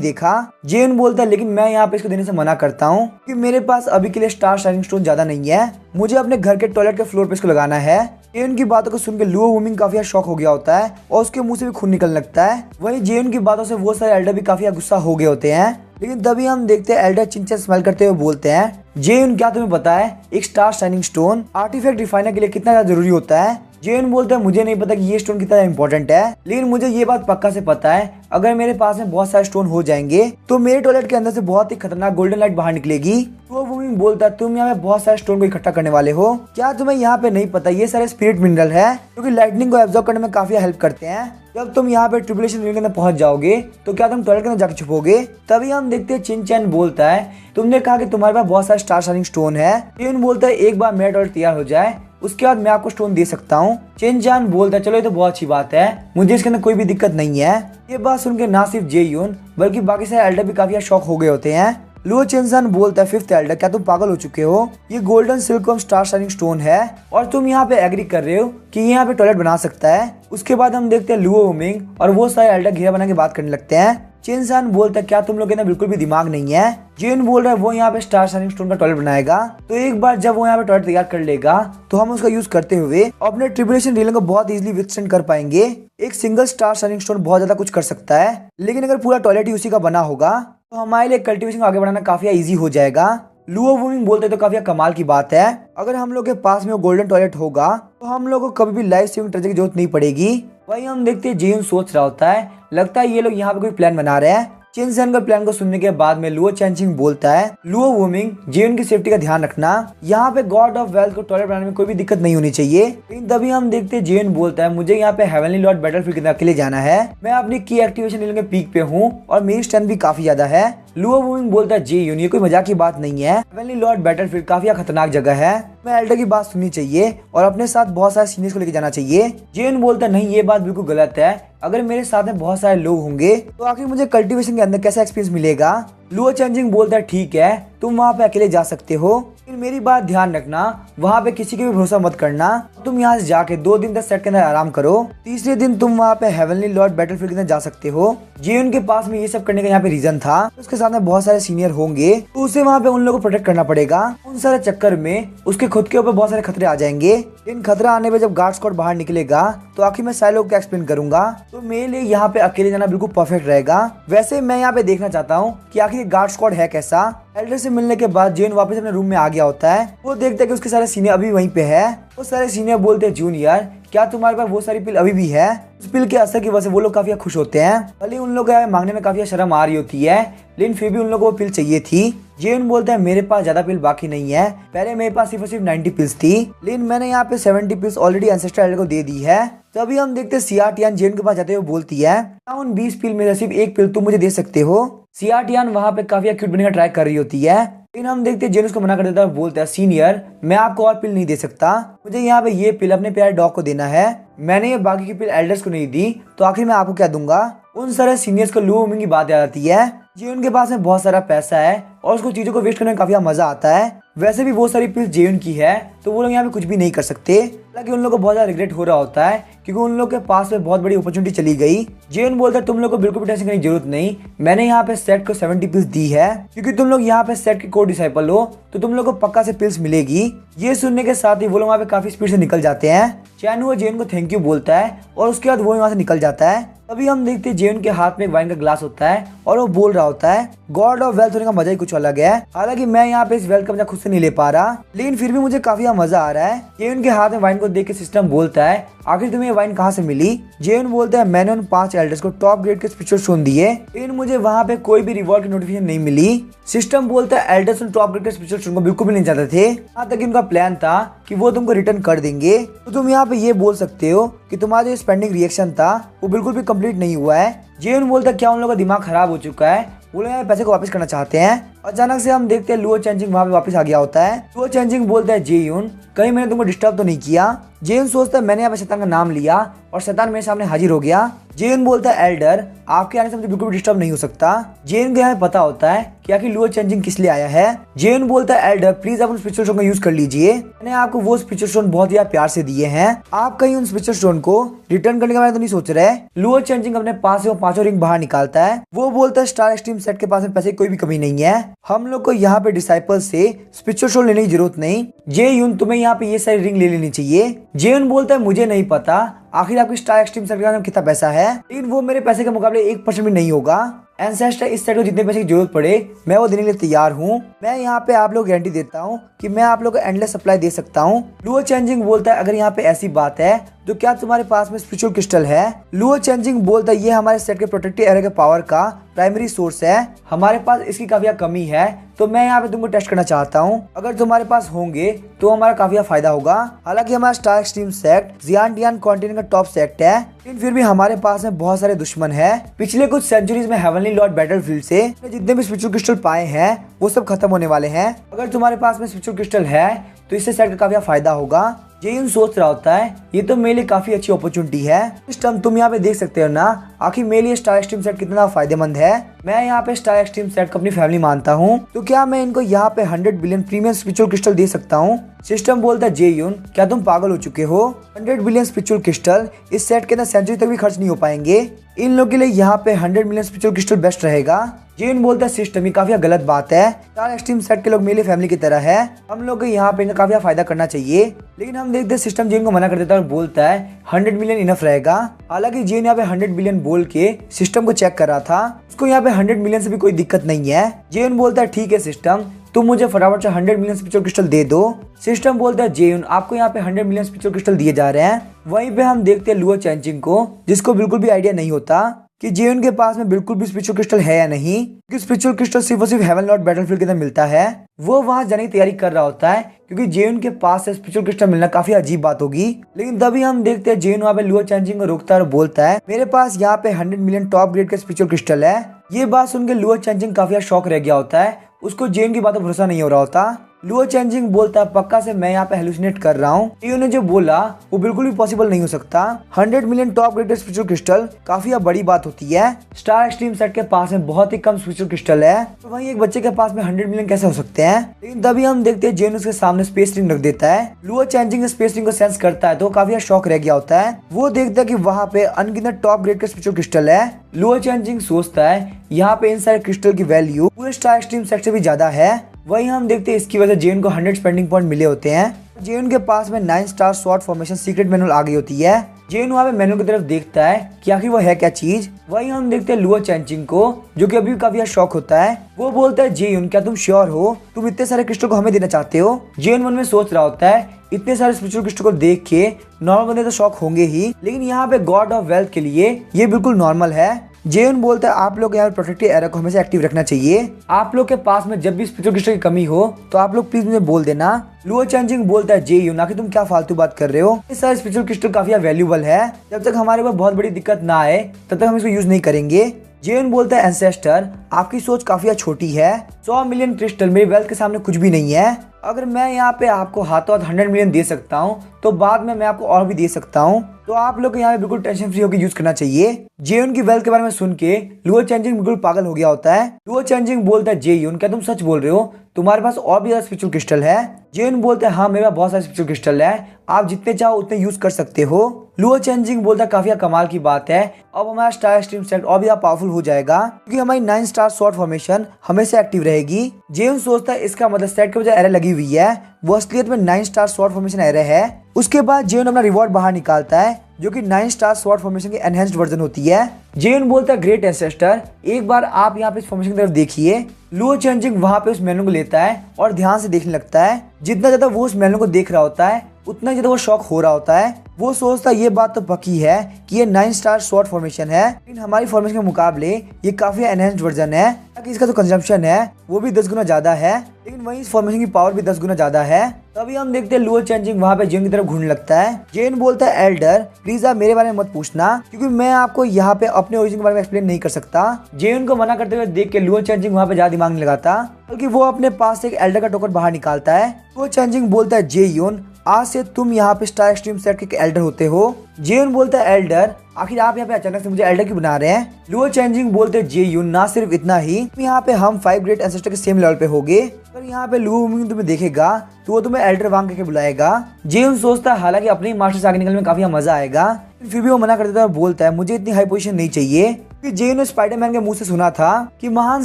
देखा। जेन बोलता है लेकिन मैं यहाँ पे इसको देने से मना करता हूँ कि मेरे पास अभी के लिए स्टार शाइनिंग स्टोन ज्यादा नहीं है, मुझे अपने घर के टॉयलेट के फ्लोर पे इसको लगाना है। जेन की बातों को सुनकर लुओ वूमिंग काफी शॉक हो गया होता है और उसके मुंह से भी खून निकलने लगता है। वहीं जेन की बातों से वो सारे एल्डर भी काफी गुस्सा हो गए होते हैं, लेकिन तभी हम देखते हैं एल्डर चिंचन स्माइल करते हुए बोलते हैं जेन क्या तुम्हें पता है एक star shining stone artifact refiner के लिए कितना ज्यादा जरूरी होता है। जेन बोलता है मुझे नहीं पता कि ये स्टोन कितना इम्पोर्टेंट है, लेकिन मुझे ये बात पक्का से पता है अगर मेरे पास में बहुत सारे स्टोन हो जाएंगे तो मेरे टॉयलेट के अंदर से बहुत ही खतरनाक गोल्डन लाइट बाहर निकलेगी। तो वूमिंग बोलता है तुम यहाँ पे बहुत सारे स्टोन को इकट्ठा करने वाले हो, क्या तुम्हें यहाँ पे नहीं पता ये सारे स्पिरिट मिनरल है क्योंकि लाइटनिंग को एब्जॉर्ब करने में काफी हेल्प करते हैं। जब तुम यहाँ पे ट्रिबुलेशन रिंग के अंदर पहुंच जाओगे तो क्या तुम टॉयलेट के अंदर जाकर छुपोगे। तभी हम देखते हैं चिन चैन बोलता है तुमने कहा कि तुम्हारे पास बहुत सारे स्टार शाइनिंग स्टोन है, चिन बोलता है एक बार मेरा टॉयलेट तैयार हो जाए उसके बाद मैं आपको स्टोन दे सकता हूँ। चिन चान बोलता है चलो ये तो बहुत अच्छी बात है, मुझे इसके अंदर कोई भी दिक्कत नहीं है। ये बात सुनकर ना सिर्फ जे यून बल्कि बाकी सारे एल्डर भी काफी शॉक हो गए होते हैं। लुओ चेंसान बोलता है 5th एल्डर क्या तुम पागल हो चुके हो, ये गोल्डन सिल्कॉम स्टार शाइनिंग स्टोन है और तुम यहाँ पे एग्री कर रहे हो कि यहाँ पे टॉयलेट बना सकता है। उसके बाद हम देखते हैं लुओ वूमिंग और वो सारे एल्डर घेरा बना के बात करने लगते हैं। चेनसान बोलता है क्या तुम लोग के अंदर बिल्कुल भी दिमाग नहीं है। जेन बोल रहा है वो यहाँ पे स्टार शाइनिंग स्टोन का टॉयलेट बनाएगा, तो एक बार जब वो यहाँ पे टॉयलेट तैयार कर लेगा तो हम उसका यूज करते हुए अपने ट्रिबुलेशन रीलिंग को बहुत इजीली विथस्टैंड कर पाएंगे। एक सिंगल स्टार शाइनिंग स्टोन बहुत ज्यादा कुछ कर सकता है, लेकिन अगर पूरा टॉयलेट ही उसी का बना होगा तो हमारे लिए कल्टीवेशन को आगे बढ़ाना काफी इजी हो जाएगा। लुओ वूमिंग बोलते तो काफी कमाल की बात है, अगर हम लोग के पास में वो गोल्डन टॉयलेट होगा तो हम लोग को कभी भी लाइफ सेविंग ट्रेजर की जरूरत नहीं पड़ेगी। वही हम देखते हैं जेन सोच रहा होता है लगता है ये लोग यहाँ पे कोई प्लान बना रहे हैं। चिनसेन का प्लान को सुनने के बाद में लुओ चैनचिंग बोलता है लुओ वूमिंग जेन की सेफ्टी का ध्यान रखना, यहाँ पे गॉड ऑफ वेल्थ को टॉयलेट बनाने में कोई भी दिक्कत नहीं होनी चाहिए। लेकिन तभी हम देखते हैं जेन बोलता है मुझे यहाँ पे हेवनली लॉर्ड बैटलफील्ड के अकेले जाना है, मैं अपनी की एक्टिवेशन रीलिंग के पीक पे हूँ और मेरी स्ट्रेंथ भी काफी ज्यादा है। लुओ वूमिंग बोलता है जे यून ये कोई मजाक की बात नहीं है, हेवनली लॉर्ड बैटलफील्ड काफी खतरनाक जगह है, मैं एल्डर की बात सुननी चाहिए और अपने साथ बहुत सारे सीनियर्स को लेकर जाना चाहिए। जेन बोलता है नहीं ये बात बिल्कुल गलत है, अगर मेरे साथ में बहुत सारे लोग होंगे तो आखिर मुझे कल्टीवेशन के अंदर कैसा एक्सपीरियंस मिलेगा। लुओ चेंजिंग बोलता है ठीक है तुम वहाँ पे अकेले जा सकते हो, लेकिन मेरी बात ध्यान रखना वहाँ पे किसी के भी भरोसा मत करना, तुम यहाँ से जाके 2 दिन तक सेट के अंदर आराम करो, तीसरे दिन तुम वहाँ पे हेवनली लॉर्ड बैटलफील्ड के अंदर जा सकते हो। जेन के पास में ये सब करने का यहाँ पे रीजन था, उसके साथ में बहुत सारे सीनियर होंगे तो उसे वहाँ पे उन लोगों को प्रोटेक्ट करना पड़ेगा, उन सारे चक्कर में उसके खुद के ऊपर बहुत सारे खतरे आ जाएंगे। इन खतरा आने पे जब गार्ड स्क्वाड बाहर निकलेगा तो आखिर मैं सारे लोग को एक्सप्लेन करूंगा, तो मेरे लिए यहाँ पे अकेले जाना बिल्कुल परफेक्ट रहेगा। वैसे मैं यहाँ पे देखना चाहता हूँ कि आखिर गार्ड स्क्वाड है कैसा। एल्डर से मिलने के बाद जेन वापस अपने रूम में आ गया होता है, वो देखता है कि उसके सारे सीनियर अभी वहीं पे है। वो सारे सीनियर बोलते हैं जूनियर क्या तुम्हारे पास वो सारी पिल अभी भी है। उस पिल के असर की वजह से वो लोग काफी खुश होते हैं, भले उन लोग मांगने में काफी शर्म आ रही होती है, लेकिन फिर भी उन लोगों को पिल चाहिए थी। जेन बोलता है मेरे पास ज्यादा पिल बाकी नहीं है, पहले मेरे पास सिर्फ 90 पिल्स थी, लेकिन मैंने यहाँ पे 70 पिल्स ऑलरेडी एंसेस्टर एल्डर को दे दी है। तभी हम देखते हैं सियाटियान जेन के पास जाते हुए बोलती है उन 20 पिल में से सिर्फ 1 पिल तुम मुझे दे सकते हो। सियाटियान वहाँ पे काफी क्यूट बनने का ट्राई कर रही होती है, लेकिन हम देखते हैं जेन उसको मना कर देता है, बोलता है सीनियर मैं आपको और पिल नहीं दे सकता, मुझे यहाँ पे ये पिल अपने प्यारे डॉग को देना है, मैंने ये बाकी की पिल एल्डर्स को नहीं दी तो आखिर मैं आपको क्या दूंगा। उन सारे सीनियर्स को लुओ वूमिंग की बात याद आती है, जेयून के पास में बहुत सारा पैसा है और उसको चीजों को वेस्ट करने में काफी मजा आता है। वैसे भी बहुत सारी पिल्स जेयून की है तो वो लोग यहाँ पे कुछ भी नहीं कर सकते। हालांकि उन लोगों को बहुत ज्यादा रिग्रेट हो रहा होता है क्योंकि उन लोग के पास में बहुत बड़ी अपॉर्चुनिटी चली गई। जेयून बोलता है तुम लोग को बिल्कुल भी टेंशन करने की जरूरत नहीं, मैंने यहाँ पे सेट को 70 पिल्स दी है क्योंकि तुम लोग यहाँ पे सेट के कोर डिसाइपल हो तो तुम लोग को पक्का से पिल्स मिलेगी। ये सुनने के साथ ही वो लोग वहाँ पे काफी स्पीड से निकल जाते हैं। चैनवू जेयून को थैंक यू बोलता है और उसके बाद वो वहाँ से निकल जाता है। तभी हम देखते हैं जेयून के हाथ में एक वाइन का ग्लास होता है और वो बोल रहा होता है गॉड ऑफ वेल्थ होने का मजा ही कुछ अलग है। हालांकि मैं यहाँ पे इस वेल्थ का मजा खुद से नहीं ले पा रहा लेकिन फिर भी मुझे काफी मजा आ रहा है। जेयून के हाथ में वाइन को देख के सिस्टम बोलता है आखिर तुम्हें ये वाइन कहाँ से मिली। जेयून बोलता है मैंने उन 5 एल्डर्स को टॉप ग्रेड के स्पिरिचुअल स्टोन दिए लेकिन मुझे वहाँ पे कोई भी रिवॉर्ड की नोटिफिकेशन नहीं मिली। सिस्टम बोलता है एल्डर्स उन टॉप ग्रेड के स्पिरिचुअल स्टोन को बिल्कुल भी नहीं चाहते थे, यहाँ तक उनका प्लान था कि वो तुमको रिटर्न कर देंगे। तो तुम यहाँ पे ये बोल सकते हो कि तुम्हारा जो स्पेंडिंग रिएक्शन था वो बिल्कुल भी कंप्लीट नहीं हुआ है। जेयून बोलता है क्या उन लोगों का दिमाग खराब हो चुका है, वो लोग पैसे को वापस करना चाहते हैं। अचानक से हम देखते हैं लुओ चेंजिंग वहाँ पे वापस आ गया होता है। लुओ चेंजिंग बोलता है जेयून कहीं मैंने तुमको डिस्टर्ब तो नहीं किया। जेयून सोचता है मैंने यहाँ पे शैतान का नाम लिया और शैतान मेरे सामने हाजिर हो गया। जेयून बोलता है एल्डर आपके आने से मुझे बिल्कुल भी डिस्टर्ब नहीं हो सकता। जेयून को यहाँ पता होता है कि आखिर लुओ चेंजिंग किस लिए आया है। जेयून बोलता है एल्डर प्लीज आप उन स्पिरिचुअल स्टोन का यूज कर लीजिए, मैंने आपको वो स्पिरिचुअल स्टोन बहुत ही प्यार से दिए हैं, आप कहीं उन स्पिरिचुअल स्टोन को रिटर्न करने का मैं तो नहीं सोच रहे। लुओ चेंजिंग अपने पास से वो 5 रिंग बाहर निकालता है। वो बोलता है स्टार एक्सट्रीम सेट के पास में पैसे की कोई भी कमी नहीं है, हम लोग को यहाँ पे डिसाइपल से स्पिरिचुअल स्टोन लेने की जरूरत नहीं। जेयून तुम्हें यहाँ पे ये सारी रिंग ले लेनी चाहिए। जेयून बोलता है मुझे नहीं पता आखिर आपकी स्टार एक्सट्रीम सेट में कितना पैसा है लेकिन वो मेरे पैसे के मुकाबले 1% भी नहीं होगा। एंसेस्टर इस सेट को जितने पैसे की जरूरत पड़े मैं वो देने के लिए तैयार हूँ। मैं यहाँ पे आप लोग गारंटी देता हूँ कि मैं आप लोग को एंडलेस सप्लाई दे सकता हूँ। लुओ चेंजिंग बोलता है अगर यहाँ पे ऐसी बात है तो क्या तुम्हारे पास में स्पिरिचुअल क्रिस्टल है। लुओ चेंजिंग बोलता है ये हमारे सेट के प्रोटेक्टिव एरिया के पावर का प्राइमरी सोर्स है, हमारे पास इसकी काफी कमी है तो मैं यहाँ पे तुमको टेस्ट करना चाहता हूँ, अगर तुम्हारे पास होंगे तो हमारा काफी फायदा होगा। हालांकि हमारा स्टार एक्सट्रीम सेक्ट जियांटियान कॉन्टिनेंट का टॉप सेक्ट है लेकिन फिर भी हमारे पास में बहुत सारे दुश्मन है। पिछले कुछ सेंचुरीज में हेवनली लॉर्ड बैटलफील्ड से जितने भी स्पिरिचुअल क्रिस्टल पाए हैं वो सब खत्म होने वाले हैं। अगर तुम्हारे पास में स्पिरिचुअल क्रिस्टल है तो इससे सेट का काफी फायदा होगा। जेयून सोच रहा होता है ये तो मेरे लिए काफी अच्छी अपॉर्चुनिटी है। इस टाइम तुम यहाँ पे देख सकते हो ना आखिर मेरे लिए स्टार एक्सट्रीम सेट कितना फायदेमंद है। मैं यहाँ पे स्टार एक्सट्रीम सेट को अपनी फैमिली मानता हूँ तो क्या मैं इनको यहाँ पे 100 बिलियन प्रीमियम स्पिरिचुअल क्रिस्टल दे सकता हूँ। सिस्टम बोलता है जेयून क्या तुम पागल हो चुके हो, 100 बिलियन स्पिरिचुअल क्रिस्टल इस सेट के अंदर सेंचुरी तक भी खर्च नहीं हो पाएंगे, इन लोगों के लिए यहाँ पे 100 मिलियन स्पिरिचुअल क्रिस्टल बेस्ट रहेगा। जेयून बोलता है सिस्टम ये काफी गलत बात है, स्टार एक्सट्रीम सेट के लोग मेरी फैमिली की तरह है, हम लोग को यहाँ पे काफी फायदा करना चाहिए। लेकिन हम देखते हैं सिस्टम जेयून को मना कर देता है और बोलता है 100 मिलियन इनफ रहेगा। हालांकि जेयून यहाँ पे 100 बिलियन बोल के सिस्टम को चेक कर रहा था, उसको यहाँ पे 100 मिलियन से भी कोई दिक्कत नहीं है। जेयून बोलता है ठीक है सिस्टम तुम मुझे फटाफट से 100 मिलियन स्पिरिचुअल क्रिस्टल दे दो। सिस्टम बोलता है जेयून आपको यहाँ पे 100 मिलियन स्पिरिचुअल क्रिस्टल दिए जा रहे हैं। वहीं पे हम देखते हैं लुओ चेंजिंग को जिसको बिल्कुल भी आइडिया नहीं होता कि जेयून के पास में बिल्कुल भी स्पिरिचुअल क्रिस्टल है या नहीं, क्योंकि स्पिरिचुअल क्रिस्टल सिर्फ और सिर्फ हेवन लॉर्ड बैटलफील्ड के अंदर मिलता है। वो वहां जाने की तैयारी कर रहा होता है क्योंकि जेयून के पास से स्पिरिचुअल क्रिस्टल मिलना काफी अजीब बात होगी। लेकिन तभी हम देखते हैं जेयून वहाँ पे लुओ चेंजिंग को रोकता है और बोलता है मेरे पास यहाँ पे 100 मिलियन टॉप ग्रेड के स्पिरिचुअल क्रिस्टल है। ये बात सुन के लुओ चेंजिंग काफी शॉक रह गया होता है, उसको जेयून की बात पर भरोसा नहीं हो रहा होता। लुओ चेंजिंग बोलता है पक्का से मैं यहाँ पे हेलुसिनेट कर रहा हूँ, जेयून ने जो बोला वो बिल्कुल भी पॉसिबल नहीं हो सकता। 100 million top grade spiritual crystal काफी बड़ी बात होती है। स्टार एक्सट्रीम सेट के पास में बहुत ही कम स्पिरिचुअल क्रिस्टल है तो वहीं एक बच्चे के पास में 100 मिलियन कैसे हो सकते हैं। लेकिन तभी हम देखते हैं जेयून उसके सामने स्पेस रिंग रख देता है। लुओ चेंजिंग स्पेस रिंग को सेंस करता है तो काफी शॉक रह गया होता है। वो देखता है कि वहाँ पे अनगिनत टॉप ग्रेड के स्पिरिचुअल क्रिस्टल है। लुओ चेंजिंग सोचता है यहाँ पे इन सारे क्रिस्टल की वैल्यू पूरे स्टार एक्सट्रीम सेट से भी ज्यादा है। वहीं हम देखते हैं इसकी वजह से जेयून को 100 स्पेंडिंग पॉइंट मिले होते हैं। जेयून के पास में 9 star sword formation secret manual आ गई होती है। जेयून वहाँ पे मैनुअल की तरफ देखता है कि आखिर वो है क्या चीज। वहीं हम देखते हैं लुओ चेंजिंग को जो कि अभी काफी शौक होता है। वो बोलता है जेयून क्या तुम श्योर हो तुम इतने सारे क्रिस्टल को हमें देना चाहते हो। जेयून मन में सोच रहा होता है इतने सारे स्पिरिचुअल क्रिस्टल को देख के नॉर्मल बंदे तो शौक होंगे ही, लेकिन यहाँ पे गॉड ऑफ वेल्थ के लिए ये बिल्कुल नॉर्मल है। जेयून बोलता है आप लोग यहाँ प्रोटेक्टिव एरिया को हमेशा एक्टिव रखना चाहिए, आप लोग के पास में जब भी स्पिरिचुअल क्रिस्टल की कमी हो तो आप लोग प्लीज मुझे बोल देना। लुओ चेंजिंग बोलता है जेयून आखिर तुम क्या फालतू बात कर रहे हो, ये सारे स्पिरिचुअल क्रिस्टल काफी वैल्यूबल है, जब तक हमारे पास बहुत बड़ी दिक्कत ना आए तब तक हम इसको यूज नहीं करेंगे। जेन बोलता है एंसेस्टर आपकी सोच काफी छोटी है, 100 मिलियन क्रिस्टल मेरी वेल्थ के सामने कुछ भी नहीं है। अगर मैं यहाँ पे आपको हाथों हाथ 100 मिलियन दे सकता हूँ तो बाद में मैं आपको और भी दे सकता हूँ, तो आप लोग यहाँ पे बिल्कुल टेंशन फ्री होकर यूज करना चाहिए। जेयुन की वेल्थ के बारे में सुन के लुओ चेंजिंग बिल्कुल पागल हो गया होता है। लुओ चेंजिंग बोलता है जेयुन क्या तुम सच बोल रहे हो, तुम्हारे पास और भी ज्यादा स्पिरिचुअल क्रिस्टल है। जेयुन बोलता है हाँ मेरे पास बहुत सारे स्पिरिचुअल क्रिस्टल है, आप जितने चाहो उतने यूज कर सकते हो। लुओ चेंजिंग बोलता है काफी कमाल की बात है, अब हमारा स्टार स्ट्रीम सेट और भी ज्यादा पावरफुल हो जाएगा क्योंकि हमारी 9 स्टार स्वॉर्ड फॉर्मेशन हमेशा एक्टिव रहेगी। जेयुन सोचता है इसका मतलब सेट के वजह एरर लगी हुई है, वो असलियत में 9 स्टार स्वॉर्ड फॉर्मेशन एरर है। उसके बाद जेयुन अपना रिवॉर्ड बाहर निकालता है जो कि 9 स्टार स्वॉर्ड फॉर्मेशन की एनहेंस्ड वर्जन होती है। जेयुन बोलता है ग्रेट एंसेस्टर एक बार आप यहाँ पे इस फॉर्मेशन की तरफ देखिए। लुओ चेंजिंग वहाँ पे उस मेनू को लेता है और ध्यान से देखने लगता है। जितना ज्यादा वो उस मेनू को देख रहा होता है उतना ज्यादा वो शॉक हो रहा होता है। वो सोचता है ये बात तो पक्की है कि ये 9 स्टार स्वॉर्ड फॉर्मेशन है, लेकिन हमारी फॉर्मेशन के मुकाबले ये काफी एनहेंस्ड वर्जन है, ताकि इसका जो कंजम्पशन है वो भी 10 गुना ज्यादा है, लेकिन वहीं इस फॉर्मेशन की पावर भी 10 गुना ज्यादा है। तभी हम देखते हैं लुओ चेंजिंग वहाँ पे जेन की तरफ घूमने लगता है। जेन बोलता है एल्डर प्लीज आप मेरे बारे में मत पूछना क्योंकि मैं आपको यहाँ पे अपने ओरिजिन के बारे में एक्सप्लेन नहीं कर सकता। जेन को मना करते हुए देख के लुओ चेंजिंग वहाँ पे ज्यादा दिमाग नहीं लगाता, बल्कि वो अपने पास से एक एल्डर का टोकन बाहर निकालता है। लुओ चेंजिंग बोलता है जेयुन आज से तुम यहाँ पे स्टार एक्सट्रीम सेट के एल्डर होते हो। जेयुन बोलता है एल्डर आखिर आप यहाँ पे अचानक से मुझे एल्डर क्यों बना रहे हैं। लुओ चेंजिंग बोलते हैं जेयुन ना सिर्फ इतना ही यहाँ पे हम 5 ग्रेट एंसेस्टर के सेम लेवल पे होंगे, अगर यहाँ पे लुओ वुमिंग तुम्हें देखेगा तो वो तुम्हें एल्डर वांग करके बुलाएगा। जेयुन सोचता है हालांकि अपने ही मास्टर से आगे निकलने में काफी मजा आएगा, फिर भी वो मना कर देता है और बोलता है मुझे इतनी हाई पोजीशन नहीं चाहिए। जेयुन ने स्पाइडरमैन के मुंह से सुना था कि महान